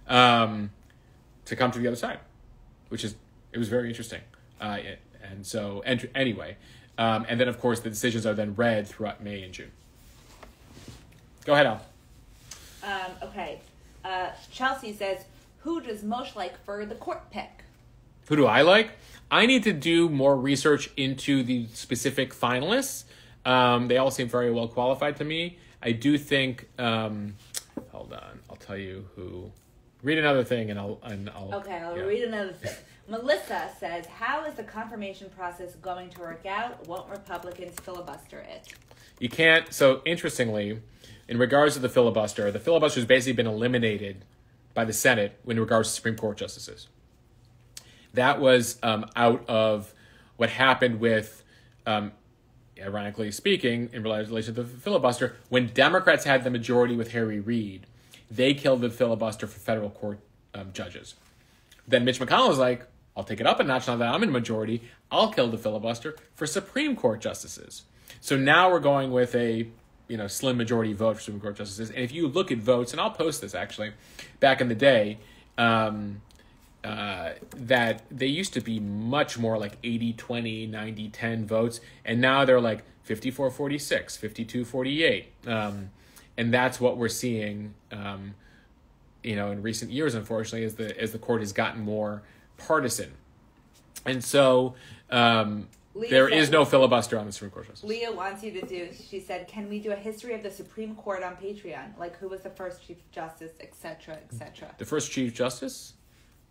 To come to the other side, it was very interesting. Anyway, and then of course the decisions are then read throughout May and June. Go ahead, Al. Okay. Chelsea says, who does Mosh like for the court pick? Who do I like? I need to do more research into the specific finalists. They all seem very well qualified to me. I do think, hold on, I'll tell you who. Read another thing and I'll read another thing. Melissa says, how is the confirmation process going to work out? Won't Republicans filibuster it? You can't. So interestingly, in regards to the filibuster has basically been eliminated by the Senate in regards to Supreme Court justices. That was out of what happened with, ironically speaking, in relation to the filibuster, when Democrats had the majority with Harry Reid, they killed the filibuster for federal court judges. Then Mitch McConnell was like, I'll take it up a notch now that I'm in majority. I'll kill the filibuster for Supreme Court justices. So now we're going with a slim majority vote for Supreme Court justices. And if you look at votes, and I'll post this actually, back in the day, that they used to be much more like 80-20, 90-10 votes. And now they're like 54-46, 52-48. And that's what we're seeing, in recent years, unfortunately, as the court has gotten more partisan. And so there is no filibuster on the Supreme Court justice. Leah wants you to do, she said, can we do a history of the Supreme Court on Patreon? Like who was the first Chief Justice, etc., etc. The first Chief Justice,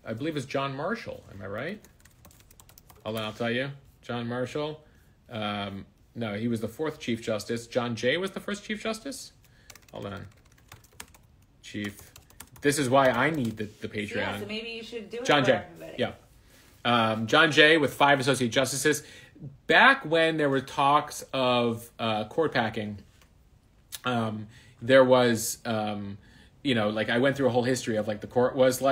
I believe, is John Marshall. Am I right? Hold on, I'll tell you. John Marshall. No, he was the 4th Chief Justice. John Jay was the first Chief Justice. Hold on. Chief. This is why I need the Patreon. Yeah, so maybe you should do it John for Jay. everybody. Yeah. John Jay with 5 associate justices. Back when there were talks of court packing, there was, I went through a whole history of the court was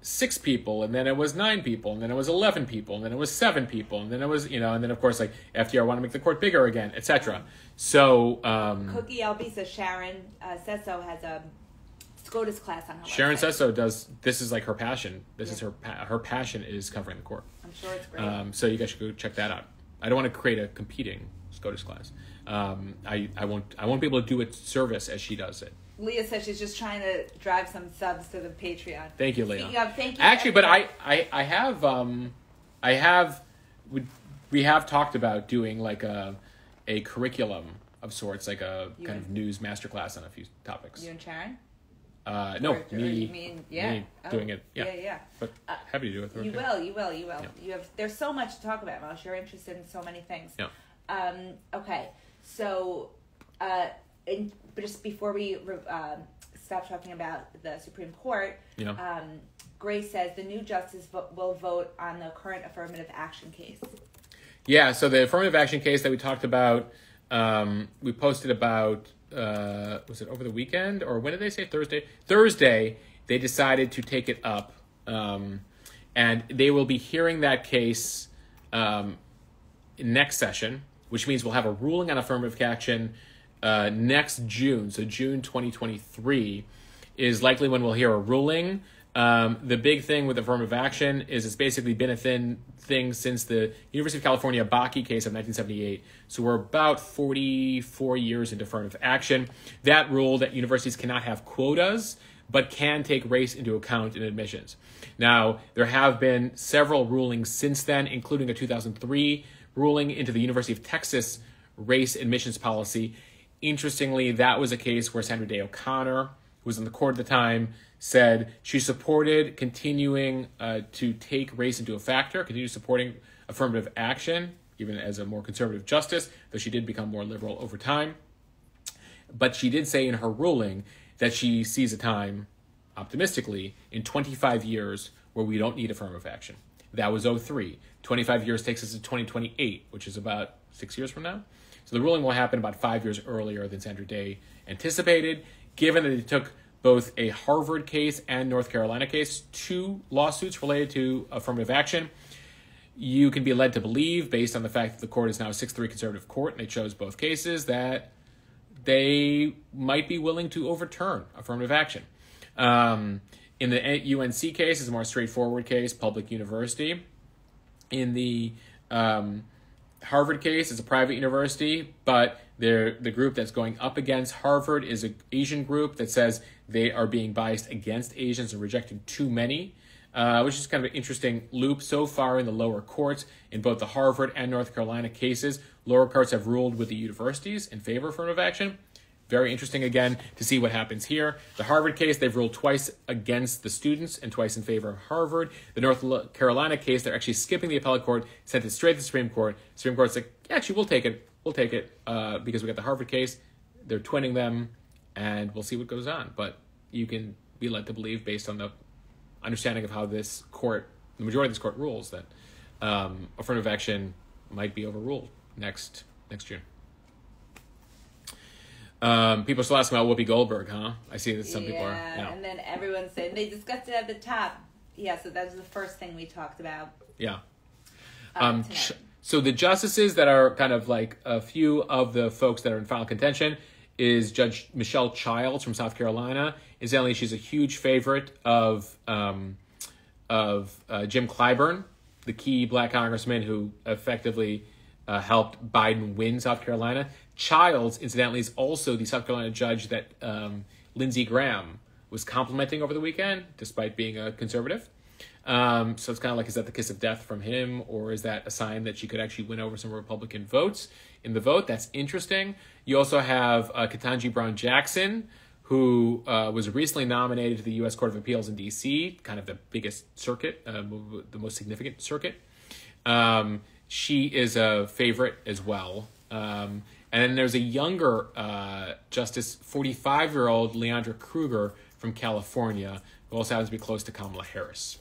6 people, and then it was 9 people, and then it was 11 people, and then it was 7 people, and then it was, and then of course FDR wanted to make the court bigger again, etc. So Cookie LB says Sharon Sesso has a SCOTUS class on her Sharon website. Sesso does. This is her passion. This is her passion is covering the court. I'm sure it's great. So you guys should go check that out. I don't want to create a competing SCOTUS class. I won't be able to do it service as she does it. Leah says she's just trying to drive some subs to the Patreon. Thank you, Leah. Thank you. Actually, but we have talked about doing like a curriculum of sorts, like a kind of news masterclass on a few topics. You and Sharon? No, me doing it. Yeah. Yeah. But happy to do it. You will. Yeah. You have. There's so much to talk about, Mosh. You're interested in so many things. Yeah. Okay. So, but just before we stop talking about the Supreme Court, Grace says the new justice will vote on the current affirmative action case. Yeah. So the affirmative action case that we talked about, we posted about. Was it over the weekend or when did they say Thursday? Thursday, they decided to take it up, and they will be hearing that case next session, which means we'll have a ruling on affirmative action next June. So June 2023 is likely when we'll hear a ruling. The big thing with affirmative action is it's basically been a thing since the University of California Bakke case of 1978. So we're about 44 years into affirmative action. That ruled that universities cannot have quotas, but can take race into account in admissions. Now, there have been several rulings since then, including a 2003 ruling into the University of Texas race admissions policy. Interestingly, that was a case where Sandra Day O'Connor, who was in the court at the time, said she supported continuing to take race into a factor, continue supporting affirmative action, even as a more conservative justice, though she did become more liberal over time. But she did say in her ruling that she sees a time, optimistically, in 25 years where we don't need affirmative action. That was 2003. 25 years takes us to 2028, which is about 6 years from now. So the ruling will happen about 5 years earlier than Sandra Day anticipated, given that it took both a Harvard case and North Carolina case, 2 lawsuits related to affirmative action. You can be led to believe, based on the fact that the court is now a 6-3 conservative court, and they chose both cases, that they might be willing to overturn affirmative action. In the UNC case, it's a more straightforward case, public university. In the Harvard case, it's a private university, but the group that's going up against Harvard is an Asian group that says they are being biased against Asians and rejecting too many, which is kind of an interesting loop. So far in the lower courts, in both the Harvard and North Carolina cases, lower courts have ruled with the universities in favor of affirmative action. Very interesting, again, to see what happens here. The Harvard case, they've ruled twice against the students and twice in favor of Harvard. The North Carolina case, they're actually skipping the appellate court, sent it straight to the Supreme Court. The Supreme Court's like, yeah, actually, we'll take it, because we got the Harvard case. They're twinning them, and we'll see what goes on. But you can be led to believe, based on the understanding of how this court, the majority of this court rules, that affirmative action might be overruled next June. People are still asking about Whoopi Goldberg, huh? I see that some people are. Yeah, and then everyone's saying they discussed it at the top. Yeah, so that was the first thing we talked about. Yeah. So the justices that are kind of like a few of the folks that are in final contention is Judge Michelle Childs from South Carolina. Incidentally, she's a huge favorite of Jim Clyburn, the key black congressman who effectively helped Biden win South Carolina. Childs, incidentally, is also the South Carolina judge that Lindsey Graham was complimenting over the weekend, despite being a conservative. So it's kind of like, is that the kiss of death from him, or is that a sign that she could actually win over some Republican votes in the vote? That's interesting. You also have Ketanji Brown Jackson, who was recently nominated to the U.S. Court of Appeals in D.C., kind of the biggest circuit, the most significant circuit. She is a favorite as well. And then there's a younger justice, 45-year-old Leandra Kruger from California, who also happens to be close to Kamala Harris.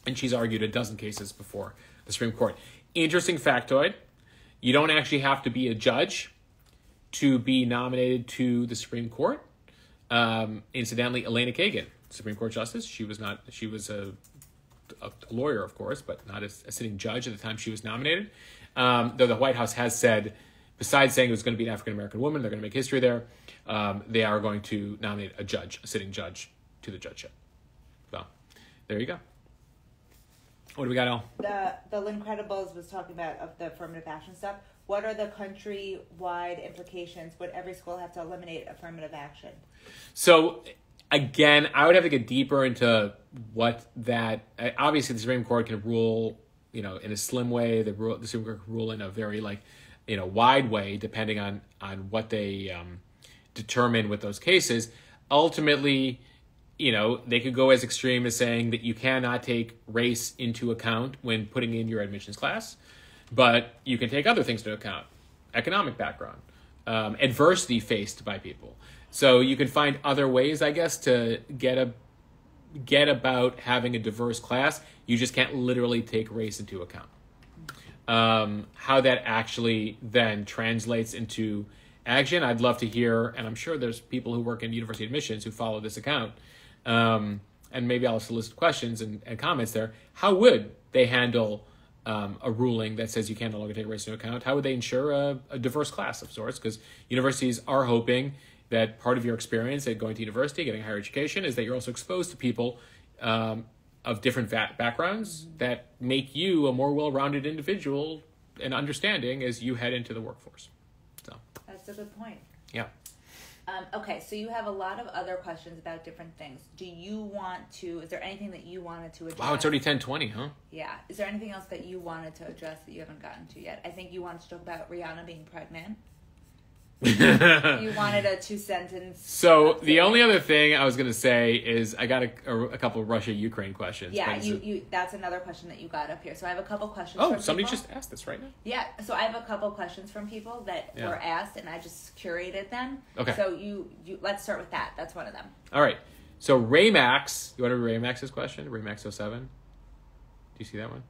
And she's argued a dozen cases before the Supreme Court. Interesting factoid, you don't actually have to be a judge to be nominated to the Supreme Court. Incidentally, Elena Kagan, Supreme Court Justice, she was a lawyer, of course, but not a sitting judge at the time she was nominated. Though the White House has said, besides saying it was going to be an African-American woman, they're going to make history there, they are going to nominate a sitting judge, to the judgeship. So, there you go. What do we got, Al? The Lynn Credibles was talking about of the affirmative action stuff. what are the country-wide implications? Would every school have to eliminate affirmative action? So, again, I would have to get deeper into what that... Obviously, the Supreme Court can rule, in a slim way. The Supreme Court can rule in a very, wide way, depending on what they determine with those cases. Ultimately, they could go as extreme as saying that you cannot take race into account when putting in your admissions class, but you can take other things into account, economic background, adversity faced by people. So you can find other ways, I guess, to get about having a diverse class. You just can't literally take race into account. How that actually then translates into action, I'd love to hear, and I'm sure there's people who work in university admissions who follow this account, and maybe I'll solicit questions and comments there. How would they handle a ruling that says you can no longer take race into account? How would they ensure a diverse class of sorts? Because universities are hoping that part of your experience at going to university, getting higher education, is that you're also exposed to people of different backgrounds that make you a more well-rounded individual and understanding as you head into the workforce. So that's a good point. Yeah. Okay, so you have a lot of other questions about different things. Is there anything that you wanted to address? Wow, it's already 10:20, huh? Yeah. Is there anything else that you wanted to address that you haven't gotten to yet? I think you wanted to talk about Rihanna being pregnant. You wanted a 2-sentence. So the only other thing I was going to say is I got a couple of Russia-Ukraine questions. Yeah, that's another question that you got up here. So I have a couple questions from people. Oh, somebody just asked this right now? Yeah, so I have a couple questions from people that were asked, and I just curated them. Okay. So you let's start with that. That's one of them. All right. So Raymax, you want to read Raymax's question? Raymax 07? Do you see that one?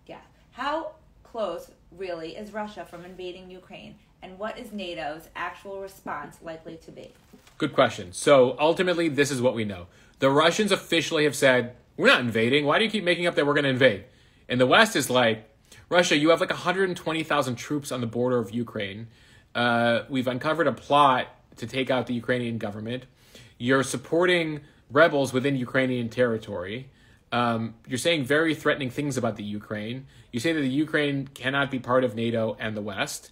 Yeah. How close, really, is Russia from invading Ukraine? And what is NATO's actual response likely to be? Good question. So ultimately, this is what we know. The Russians officially have said, we're not invading. Why do you keep making up that we're going to invade? And the West is like, Russia, you have 120,000 troops on the border of Ukraine. We've uncovered a plot to take out the Ukrainian government. You're supporting rebels within Ukrainian territory. You're saying very threatening things about the Ukraine. You say that the Ukraine cannot be part of NATO and the West.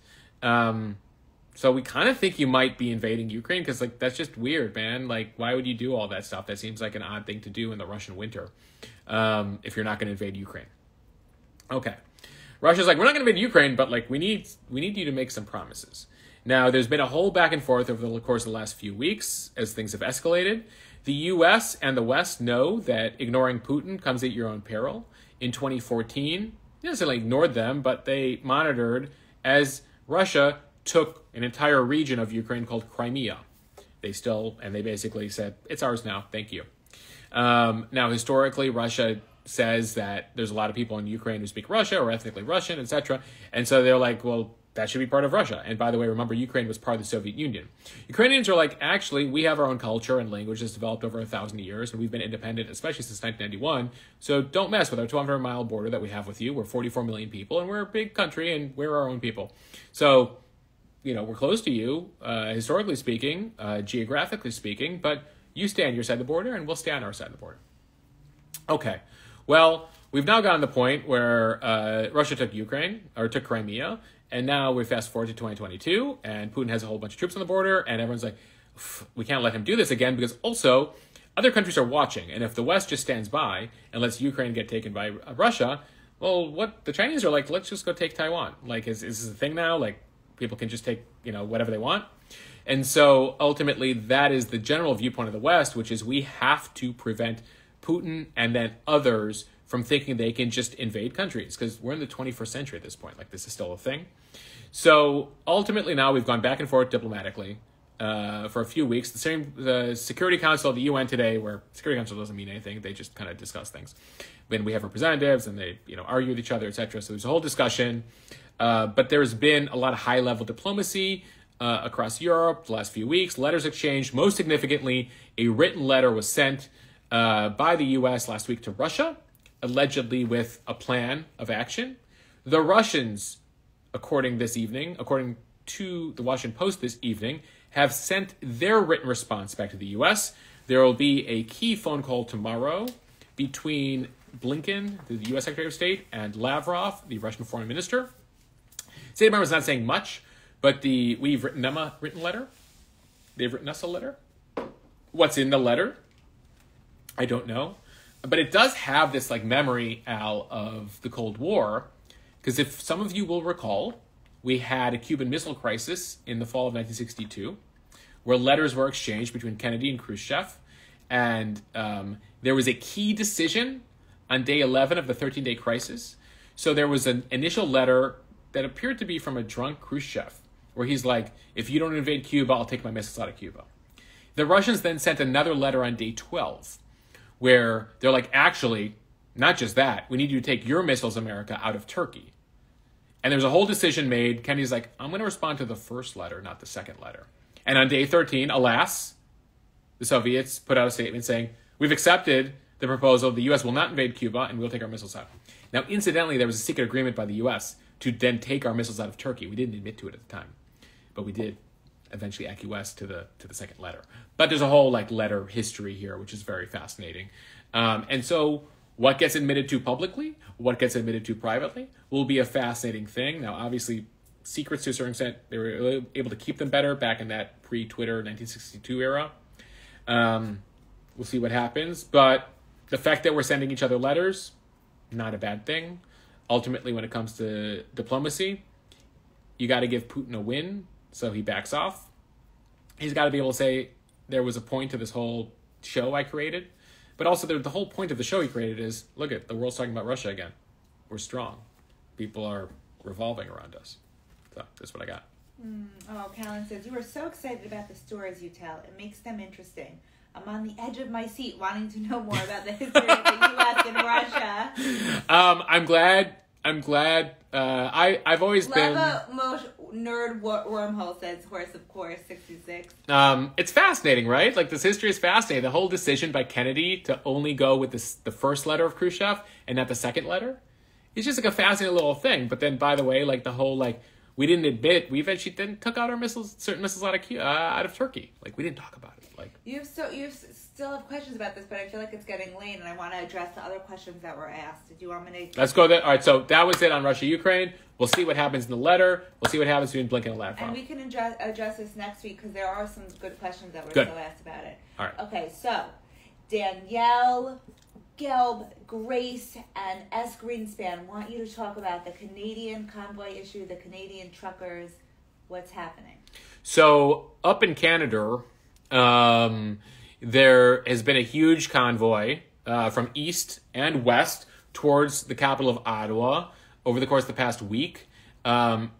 So we kind of think you might be invading Ukraine because, that's just weird, man. Why would you do all that stuff? That seems like an odd thing to do in the Russian winter if you're not going to invade Ukraine. Okay. Russia's like, we're not going to invade Ukraine, but, we need you to make some promises. Now, there's been a whole back and forth over the course of the last few weeks as things have escalated. The U.S. and the West know that ignoring Putin comes at your own peril. In 2014, you not necessarily ignored them, but they monitored as Russia took an entire region of Ukraine called Crimea. They basically said, it's ours now, thank you. Now, historically, Russia says that there's a lot of people in Ukraine who speak Russian or ethnically Russian, etc. And so they're like, well, that should be part of Russia. And by the way, remember, Ukraine was part of the Soviet Union. Ukrainians are like, actually, we have our own culture and language that's developed over 1,000 years, and we've been independent, especially since 1991. So don't mess with our 1,200-mile border that we have with you. We're 44 million people, and we're a big country, and we're our own people. So, we're close to you, historically speaking, geographically speaking, but you stay on your side of the border, and we'll stay on our side of the border. Okay. Well, we've now gotten to the point where Russia took Crimea, and now we fast forward to 2022, and Putin has a whole bunch of troops on the border, and everyone's like, we can't let him do this again, because also other countries are watching, and if the West just stands by and lets Ukraine get taken by Russia, well, what the Chinese are like, let's just go take Taiwan. Is this a thing now? People can just take, whatever they want. And so ultimately that is the general viewpoint of the West, which is we have to prevent Putin and then others from thinking they can just invade countries, because we're in the 21st century at this point. This is still a thing. So ultimately now we've gone back and forth diplomatically for a few weeks. The Security Council of the UN today, where Security Council doesn't mean anything, they just kind of discuss things. Then we have representatives and they argue with each other, etc. So there's a whole discussion. But there's been a lot of high-level diplomacy across Europe the last few weeks. Letters exchanged. Most significantly, a written letter was sent by the U.S. last week to Russia, allegedly with a plan of action. The Russians, according to the Washington Post this evening, have sent their written response back to the U.S. There will be a key phone call tomorrow between Blinken, the U.S. Secretary of State, and Lavrov, the Russian foreign minister. State Department's not saying much, but we've written them a written letter. They've written us a letter. What's in the letter? I don't know. But it does have this like memory, Al, of the Cold War. Because if some of you will recall, we had a Cuban Missile Crisis in the fall of 1962, where letters were exchanged between Kennedy and Khrushchev. And there was a key decision on day 11 of the 13-day crisis. So there was an initial letter that appeared to be from a drunk Khrushchev, where he's like, if you don't invade Cuba, I'll take my missiles out of Cuba. The Russians then sent another letter on day 12, where they're like, actually, not just that, we need you to take your missiles, America, out of Turkey. And there's a whole decision made. Kennedy's like, I'm going to respond to the first letter, not the second letter. And on day 13, alas, the Soviets put out a statement saying, we've accepted the proposal. The U.S. will not invade Cuba, and we'll take our missiles out. Now, incidentally, there was a secret agreement by the U.S. to then take our missiles out of Turkey. We didn't admit to it at the time, but we did eventually acquiesce to the second letter. But there's a whole like letter history here, which is very fascinating. And so what gets admitted to publicly, what gets admitted to privately, will be a fascinating thing. Now, obviously, secrets to a certain extent, they were able to keep them better back in that pre-Twitter 1962 era. We'll see what happens. But the fact that we're sending each other letters, not a bad thing. Ultimately, when it comes to diplomacy, you got to give Putin a win, so he backs off. He's got to be able to say, there was a point to this whole show I created. But also, the whole point of the show he created is, look at the world's talking about Russia again. We're strong. People are revolving around us. So that's what I got. Oh, Callan says, you are so excited about the stories you tell. It makes them interesting. I'm on the edge of my seat wanting to know more about the history of the U.S. and Russia. I'm glad. I've always been... Mosh nerd wormhole says, horse of course, 66. It's fascinating, right? Like, this history is fascinating. The whole decision by Kennedy to only go with the first letter of Khrushchev and not the second letter, it's just like a fascinating little thing. But then, by the way, like the whole, like, we didn't admit, we eventually then took out our missiles, certain missiles out of Turkey. Like, we didn't talk about it. Like, you still have questions about this, but I feel like it's getting late, and I want to address the other questions that were asked. Did you want me to? Let's go there. All right, so that was it on Russia-Ukraine. We'll see what happens in the letter. We'll see what happens between Blinken and Lavrov. And we can address this next week, because there are some good questions that were still asked about it. All right. Okay, so Danielle, Gelb, Grace, and S. Greenspan want you to talk about the Canadian convoy issue, the Canadian truckers, what's happening. So up in Canada, there has been a huge convoy from east and west towards the capital of Ottawa over the course of the past week.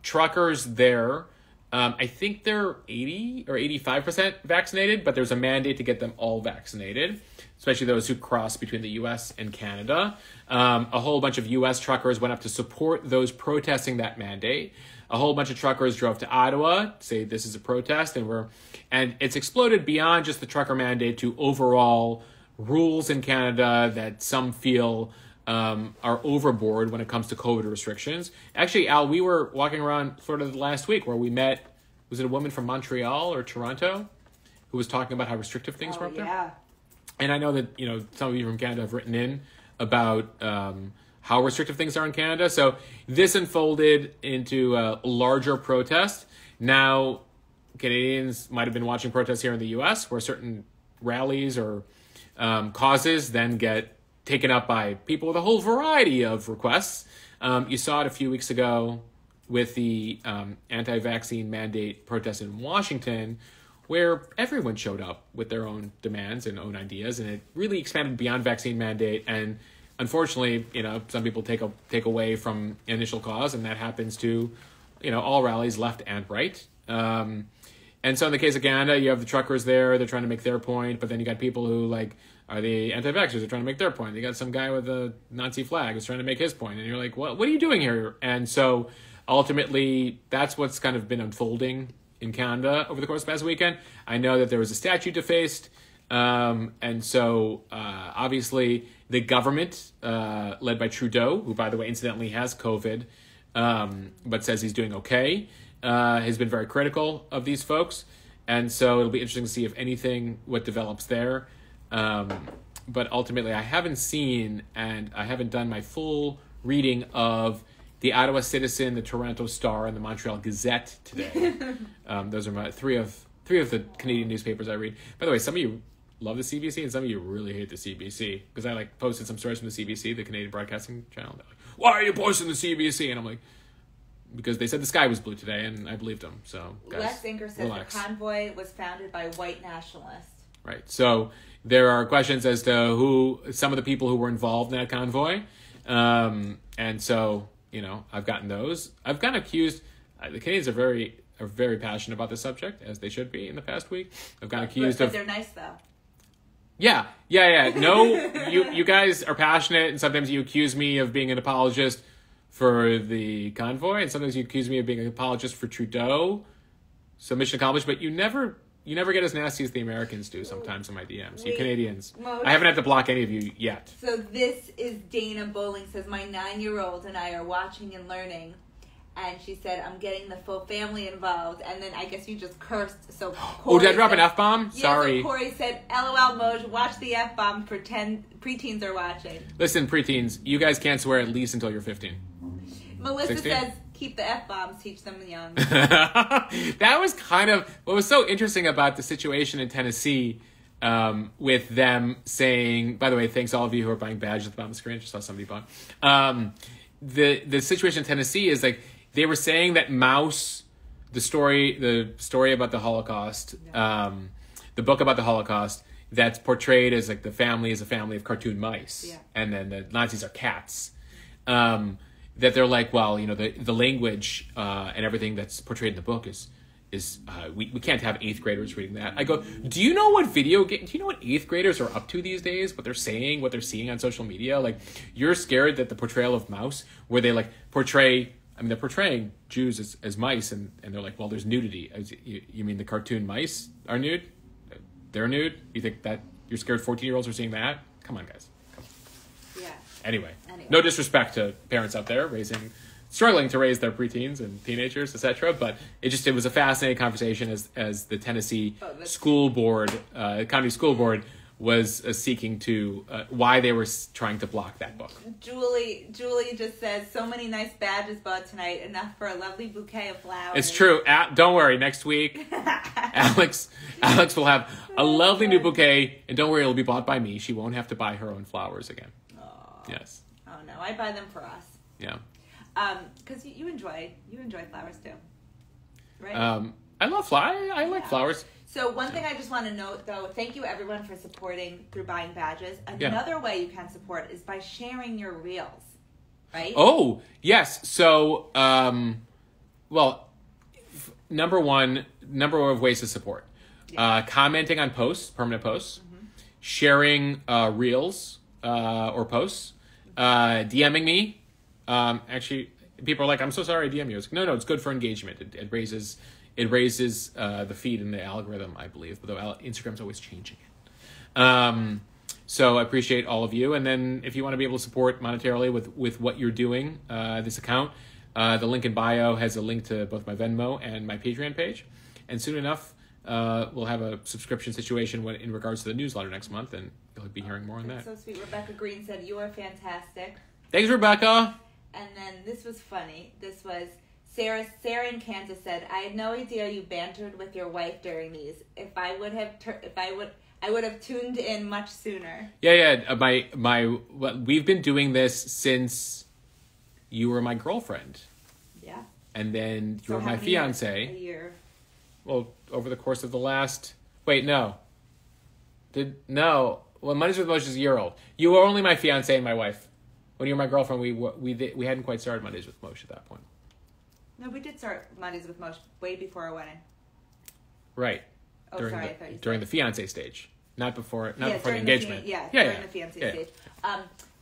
Truckers there, I think they're 80 or 85% vaccinated, but there's a mandate to get them all vaccinated, especially those who cross between the U.S. and Canada. A whole bunch of U.S. truckers went up to support those protesting that mandate. A whole bunch of truckers drove to Ottawa to say this is a protest, and it's exploded beyond just the trucker mandate to overall rules in Canada that some feel are overboard when it comes to COVID restrictions. Actually, Al, we were walking around Florida last week where we met, was it a woman from Montreal or Toronto who was talking about how restrictive things were up there? Yeah. And I know that, some of you from Canada have written in about how restrictive things are in Canada. So this unfolded into a larger protest. Now, Canadians might have been watching protests here in the U.S. where certain rallies or causes then get taken up by people with a whole variety of requests. You saw it a few weeks ago with the anti-vaccine mandate protest in Washington, where everyone showed up with their own demands and own ideas, and it really expanded beyond vaccine mandate. And unfortunately, some people take away from initial cause, and that happens to, all rallies, left and right. And so in the case of Canada, you have the truckers there, they're trying to make their point, but then you got people who, are the anti-vaxxers, they're trying to make their point. You got some guy with a Nazi flag who's trying to make his point, and you're like, what are you doing here? And so ultimately, that's what's kind of been unfolding in Canada over the course of the past weekend. I know that there was a statue defaced, and so obviously the government, led by Trudeau, who, by the way, incidentally has COVID, but says he's doing okay, has been very critical of these folks. And so it'll be interesting to see, if anything, what develops there. But ultimately, I haven't seen, and I haven't done my full reading of the Ottawa Citizen, the Toronto Star, and the Montreal Gazette today. Those are my three of the Canadian newspapers I read. By the way, some of you love the CBC and some of you really hate the CBC, because I posted some stories from the CBC, the Canadian Broadcasting Channel. They're like, why are you posting the CBC? And I'm like, because they said the sky was blue today, and I believed them. So, guys, Les Inker says relax. The convoy was founded by white nationalists. Right. So there are questions as to who some of the people who were involved in that convoy, and so I've gotten those. I've gotten accused. The Canadians are very passionate about this subject, as they should be. In the past week, I've gotten accused but of. They're nice though. Yeah. No, you guys are passionate, and sometimes you accuse me of being an apologist for the convoy, and sometimes you accuse me of being an apologist for Trudeau. So mission accomplished, but you never get as nasty as the Americans do sometimes in my DMs. You Canadians. Mosh. I haven't had to block any of you yet. So this is Dana Bowling says, my 9-year-old and I are watching and learning. And she said, I'm getting the full family involved. And then I guess you just cursed. So Corey did I drop an F-bomb? Yeah, Sorry. So Corey said, LOL Mosh, watch the F-bomb. Pretend preteens are watching. Listen, preteens, you guys can't swear at least until you're 15. Melissa 16? says, keep the F-bombs, teach them young. That was kind of what was so interesting about the situation in Tennessee, with them saying, by the way, thanks all of you who are buying badges at the bottom of the screen. I just saw somebody bought. The situation in Tennessee is like, they were saying that Mouse, the story about the Holocaust, the book about the Holocaust, that's portrayed as like the family is a family of cartoon mice, and then the Nazis are cats. That they're like, well, the language and everything that's portrayed in the book is we can't have 8th graders reading that. I go, do you know what do you know what 8th graders are up to these days? What they're saying, what they're seeing on social media? Like, you're scared that the portrayal of Mouse, where they they're portraying Jews as mice, and they're like, well, there's nudity. You mean the cartoon mice are nude? They're nude? You think that you're scared 14-year-olds are seeing that? Come on, guys. Yeah. Anyway, no disrespect to parents out there struggling to raise their preteens and teenagers, etc. But it was a fascinating conversation as the Tennessee school board, county school board, was seeking to why they were trying to block that book. Julie just says, so many nice badges bought tonight, enough for a lovely bouquet of flowers. It's true. Don't worry. Next week, Alex will have a lovely new bouquet, and don't worry, it'll be bought by me. She won't have to buy her own flowers again. Yes. Oh no, I buy them for us. Yeah. Because you enjoy flowers too, right? I love flowers. I like flowers. So one thing I just want to note, though, thank you everyone for supporting through buying badges. Another way you can support is by sharing your reels, right? Oh yes. So, number one of ways to support: commenting on posts, permanent posts, sharing reels or posts, DMing me. Actually, people are like, "I'm so sorry, I DM you." It's like, no, it's good for engagement. It raises the feed in the algorithm, I believe, although Instagram's always changing it. So I appreciate all of you. And then if you want to be able to support monetarily with what you're doing, this account, the link in bio has a link to both my Venmo and my Patreon page. And soon enough, we'll have a subscription situation in regards to the newsletter next month, and you'll be hearing more on that. So sweet. Rebecca Green said, you are fantastic. Thanks, Rebecca. And then this was funny. This was Sarah in Kansas said, I had no idea you bantered with your wife during these. I would have tuned in much sooner. Yeah. We've been doing this since you were my girlfriend. Yeah. And then you were my fiance. A year. Well, over the course of the last. Wait, no. Well, Mondays with Mosh is a year old. You were only my fiance and my wife. When you were my girlfriend, we hadn't quite started Mondays with Mosh at that point. No, we did start Mondays with Mosh way before our wedding. Right. Oh, sorry, I thought you said. During the fiance stage, not before the engagement. During the fiance stage.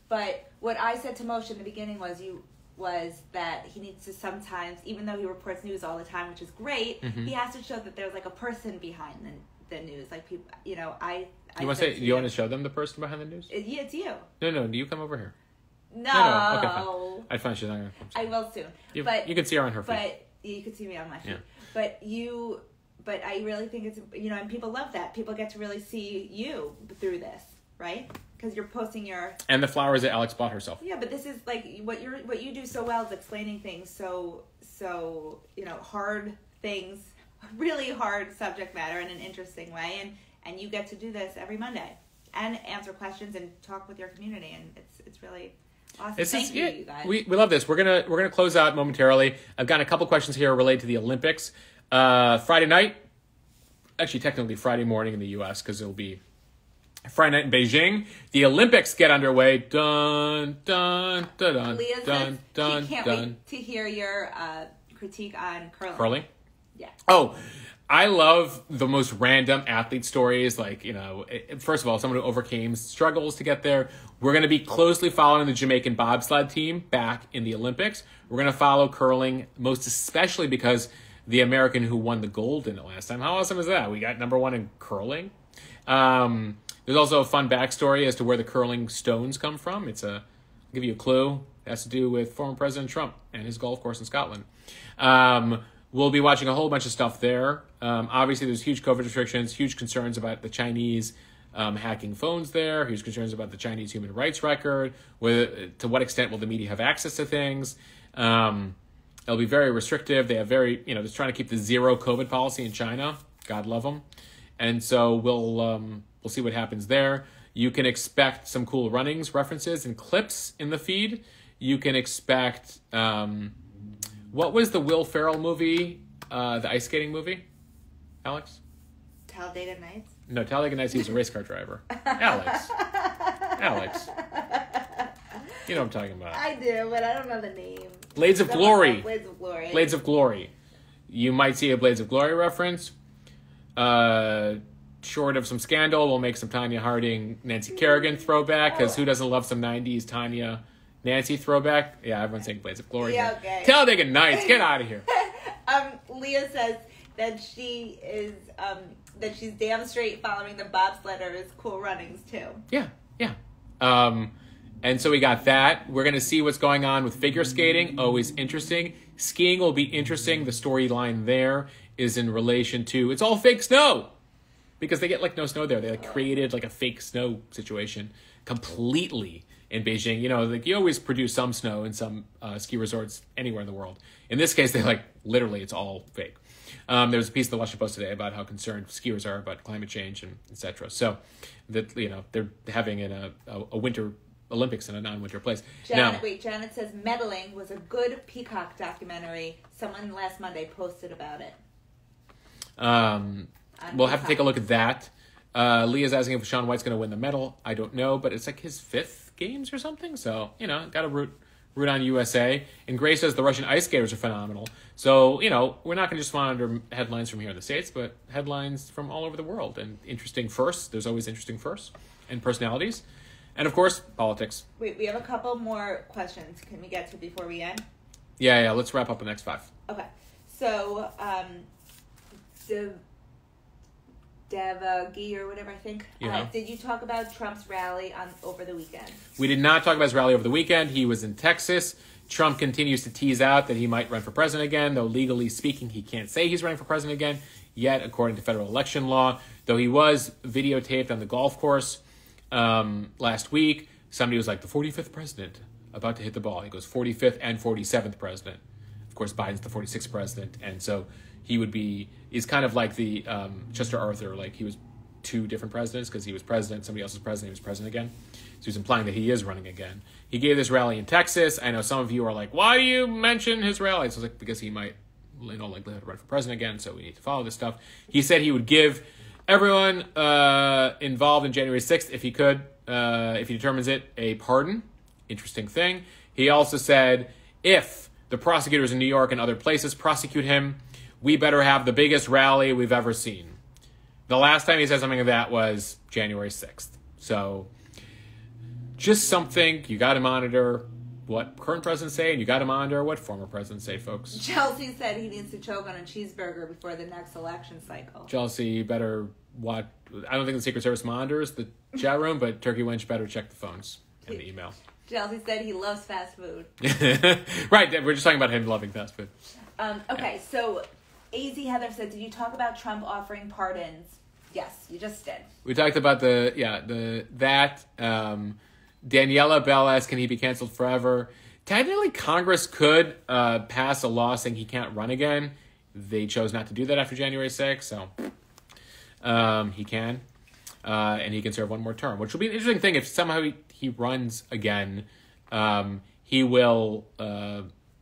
But what I said to Mosh in the beginning was that he needs to sometimes, even though he reports news all the time, which is great, he has to show that there's like a person behind the news. Like people, you want to show them the person behind the news? Yeah, it's you. No. Do you come over here? No. Okay, fine. I find she's not gonna come. I will soon. You can see her on her feed. But you can see me on my feed. Yeah. But I really think it's, and people love that. People get to really see you through this, right? because you're posting your... And the flowers that Alex bought herself. Yeah, but this is like what you do so well is explaining things so hard things, really hard subject matter in an interesting way, and you get to do this every Monday and answer questions and talk with your community, and it's really awesome. Thank you, you guys. We love this. We're gonna close out momentarily. I've got a couple questions here related to the Olympics. Friday night, actually technically Friday morning in the U.S. because it'll be Friday night in Beijing. The Olympics get underway. Dun dun dun dun. Leah dun says dun she can't dun. wait to hear your critique on curling. Curling? Yeah. Oh, I love the most random athlete stories. Like, first of all, someone who overcame struggles to get there. We're going to be closely following the Jamaican bobsled team back in the Olympics. We're going to follow curling, most especially because the American who won the gold in it last time. How awesome is that? We got number one in curling. There's also a fun backstory as to where the curling stones come from. I'll give you a clue. It has to do with former President Trump and his golf course in Scotland. We'll be watching a whole bunch of stuff there. Obviously, there's huge COVID restrictions, huge concerns about the Chinese hacking phones there, huge concerns about the Chinese human rights record, to what extent will the media have access to things. It'll be very restrictive. They have they're trying to keep the zero COVID policy in China. God love them. And so we'll see what happens there. You can expect some cool runnings, references, and clips in the feed. You can expect, what was the Will Ferrell movie, the ice skating movie, Alex? Talladega Nights? No, Talladega Nights, he's a race car driver. Alex. You know what I'm talking about. I do, but I don't know the name. Blades of Glory. Blades of Glory. Blades of Glory. You might see a Blades of Glory reference. Short of some scandal, we'll make some Tanya Harding, Nancy Kerrigan throwback, because who doesn't love some 90s Tanya, Nancy throwback? Yeah, everyone's saying Blades of Glory. Yeah, okay. Talladega Nights, get out of here. Leah says that she is that she's damn straight following the bobsledders' cool runnings too. Yeah. And so we got that. We're going to see what's going on with figure skating. Always interesting. Skiing will be interesting. The storyline there is in relation to, it's all fake snow. Because they get no snow there. They created a fake snow situation completely in Beijing. You always produce some snow in some ski resorts anywhere in the world. In this case, they literally it's all fake. There was a piece in the Washington Post today about how concerned skiers are about climate change and etc. So that they're having a winter Olympics in a non-winter place. Janet says meddling was a good Peacock documentary. Someone last Monday posted about it. We'll have to take a look at that. Leah's asking if Shaun White's going to win the medal. I don't know, but it's his 5th games or something. So, got to root on USA. And Gray says the Russian ice skaters are phenomenal. So, we're not going to just monitor headlines from here in the States, but headlines from all over the world. And interesting firsts. There's always interesting firsts and personalities. And, of course, politics. Wait, we have a couple more questions. Can we get to before we end? Yeah. Let's wrap up the next 5. Okay. So, Devagi or whatever, I think. Did you talk about Trump's rally over the weekend? We did not talk about his rally over the weekend. He was in Texas. Trump continues to tease out that he might run for president again, though legally speaking, he can't say he's running for president again yet, according to federal election law. Though he was videotaped on the golf course last week. Somebody was like, the 45th president about to hit the ball. He goes 45th and 47th president. Of course, Biden's the 46th president, and so he's kind of like the Chester Arthur, he was 2 different presidents because he was president, somebody else was president, he was president again. So he's implying that he is running again. He gave this rally in Texas. I know some of you are like, why do you mention his rally? So because he might, in all likelihood, run for president again, so we need to follow this stuff. He said he would give everyone involved in January 6th, if he could, if he determines it, a pardon. Interesting thing. He also said, if the prosecutors in New York and other places prosecute him, we better have the biggest rally we've ever seen. The last time he said something like that was January 6th. So just something you got to monitor what current presidents say, and you got to monitor what former presidents say, folks. Chelsea said he needs to choke on a cheeseburger before the next election cycle. Chelsea, you better watch. I don't think the Secret Service monitors the chat room, but Turkey Wench better check the phones and the email. Chelsea said he loves fast food. Right, we're just talking about him loving fast food. Okay, so AZ Heather said, did you talk about Trump offering pardons Yes, you just did. We talked about Daniela Bell asked, can he be canceled forever? Technically, Congress could pass a law saying he can't run again. They chose not to do that after January 6th, so he can. And he can serve one more term, which will be an interesting thing. If somehow he runs again, he will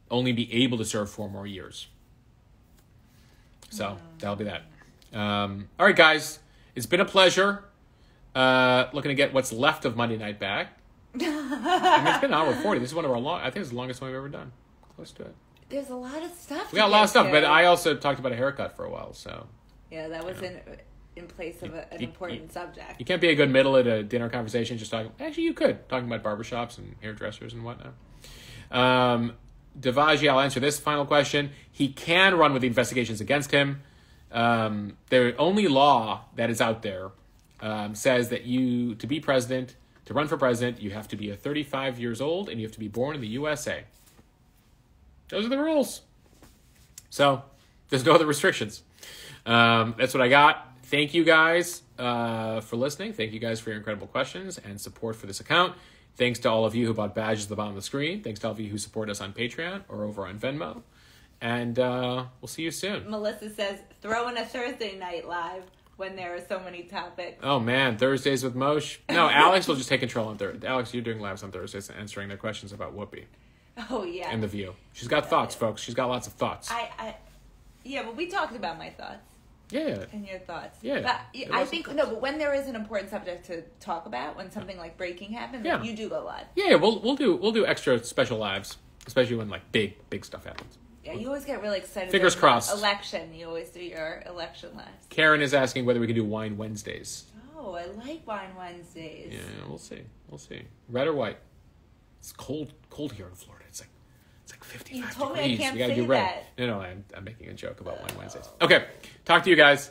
only be able to serve 4 more years. So that'll be that. All right, guys. It's been a pleasure looking to get what's left of Monday Night back. I mean, it's been an hour 40. This is one of our I think it's the longest one we've ever done. Close to it. There's a lot of stuff. We got a lot of stuff, but I also talked about a haircut for a while, so. Yeah, that was in place of an important subject. You can't be a good middle at a dinner conversation just talking. Actually, you could. Talking about barbershops and hairdressers and whatnot. Devaji, I'll answer this final question. He can run with the investigations against him. The only law that is out there says that to run for president, you have to be 35 years old and you have to be born in the USA. Those are the rules. So there's no other restrictions. That's what I got. Thank you guys for listening. Thank you guys for your incredible questions and support for this account. Thanks to all of you who bought badges at the bottom of the screen. Thanks to all of you who support us on Patreon or over on Venmo. And we'll see you soon. Melissa says, throw in a Thursday night live when there are so many topics. Oh, man. Thursdays with Mosh. No, Alex will just take control on Thursday. Alex, you're doing lives on Thursdays answering their questions about Whoopi. Oh, yeah. And The View. She's got thoughts, folks. She's got lots of thoughts. Yeah, but we talked about my thoughts. Yeah. And your thoughts. Yeah. But I think, but when there is an important subject to talk about, when something like breaking happens, you do go live. Yeah, we'll do extra special lives, especially when like big stuff happens. Yeah, you always get really excited. Fingers crossed. Election. You always do your election lives. Karen is asking whether we can do Wine Wednesdays. Oh, I like Wine Wednesdays. Yeah, we'll see. Red or white? It's cold here in Florida. It's like 55 you told degrees. Me I can't we gotta say do red. That. No, I'm making a joke about Wine Wednesdays. Okay, talk to you guys.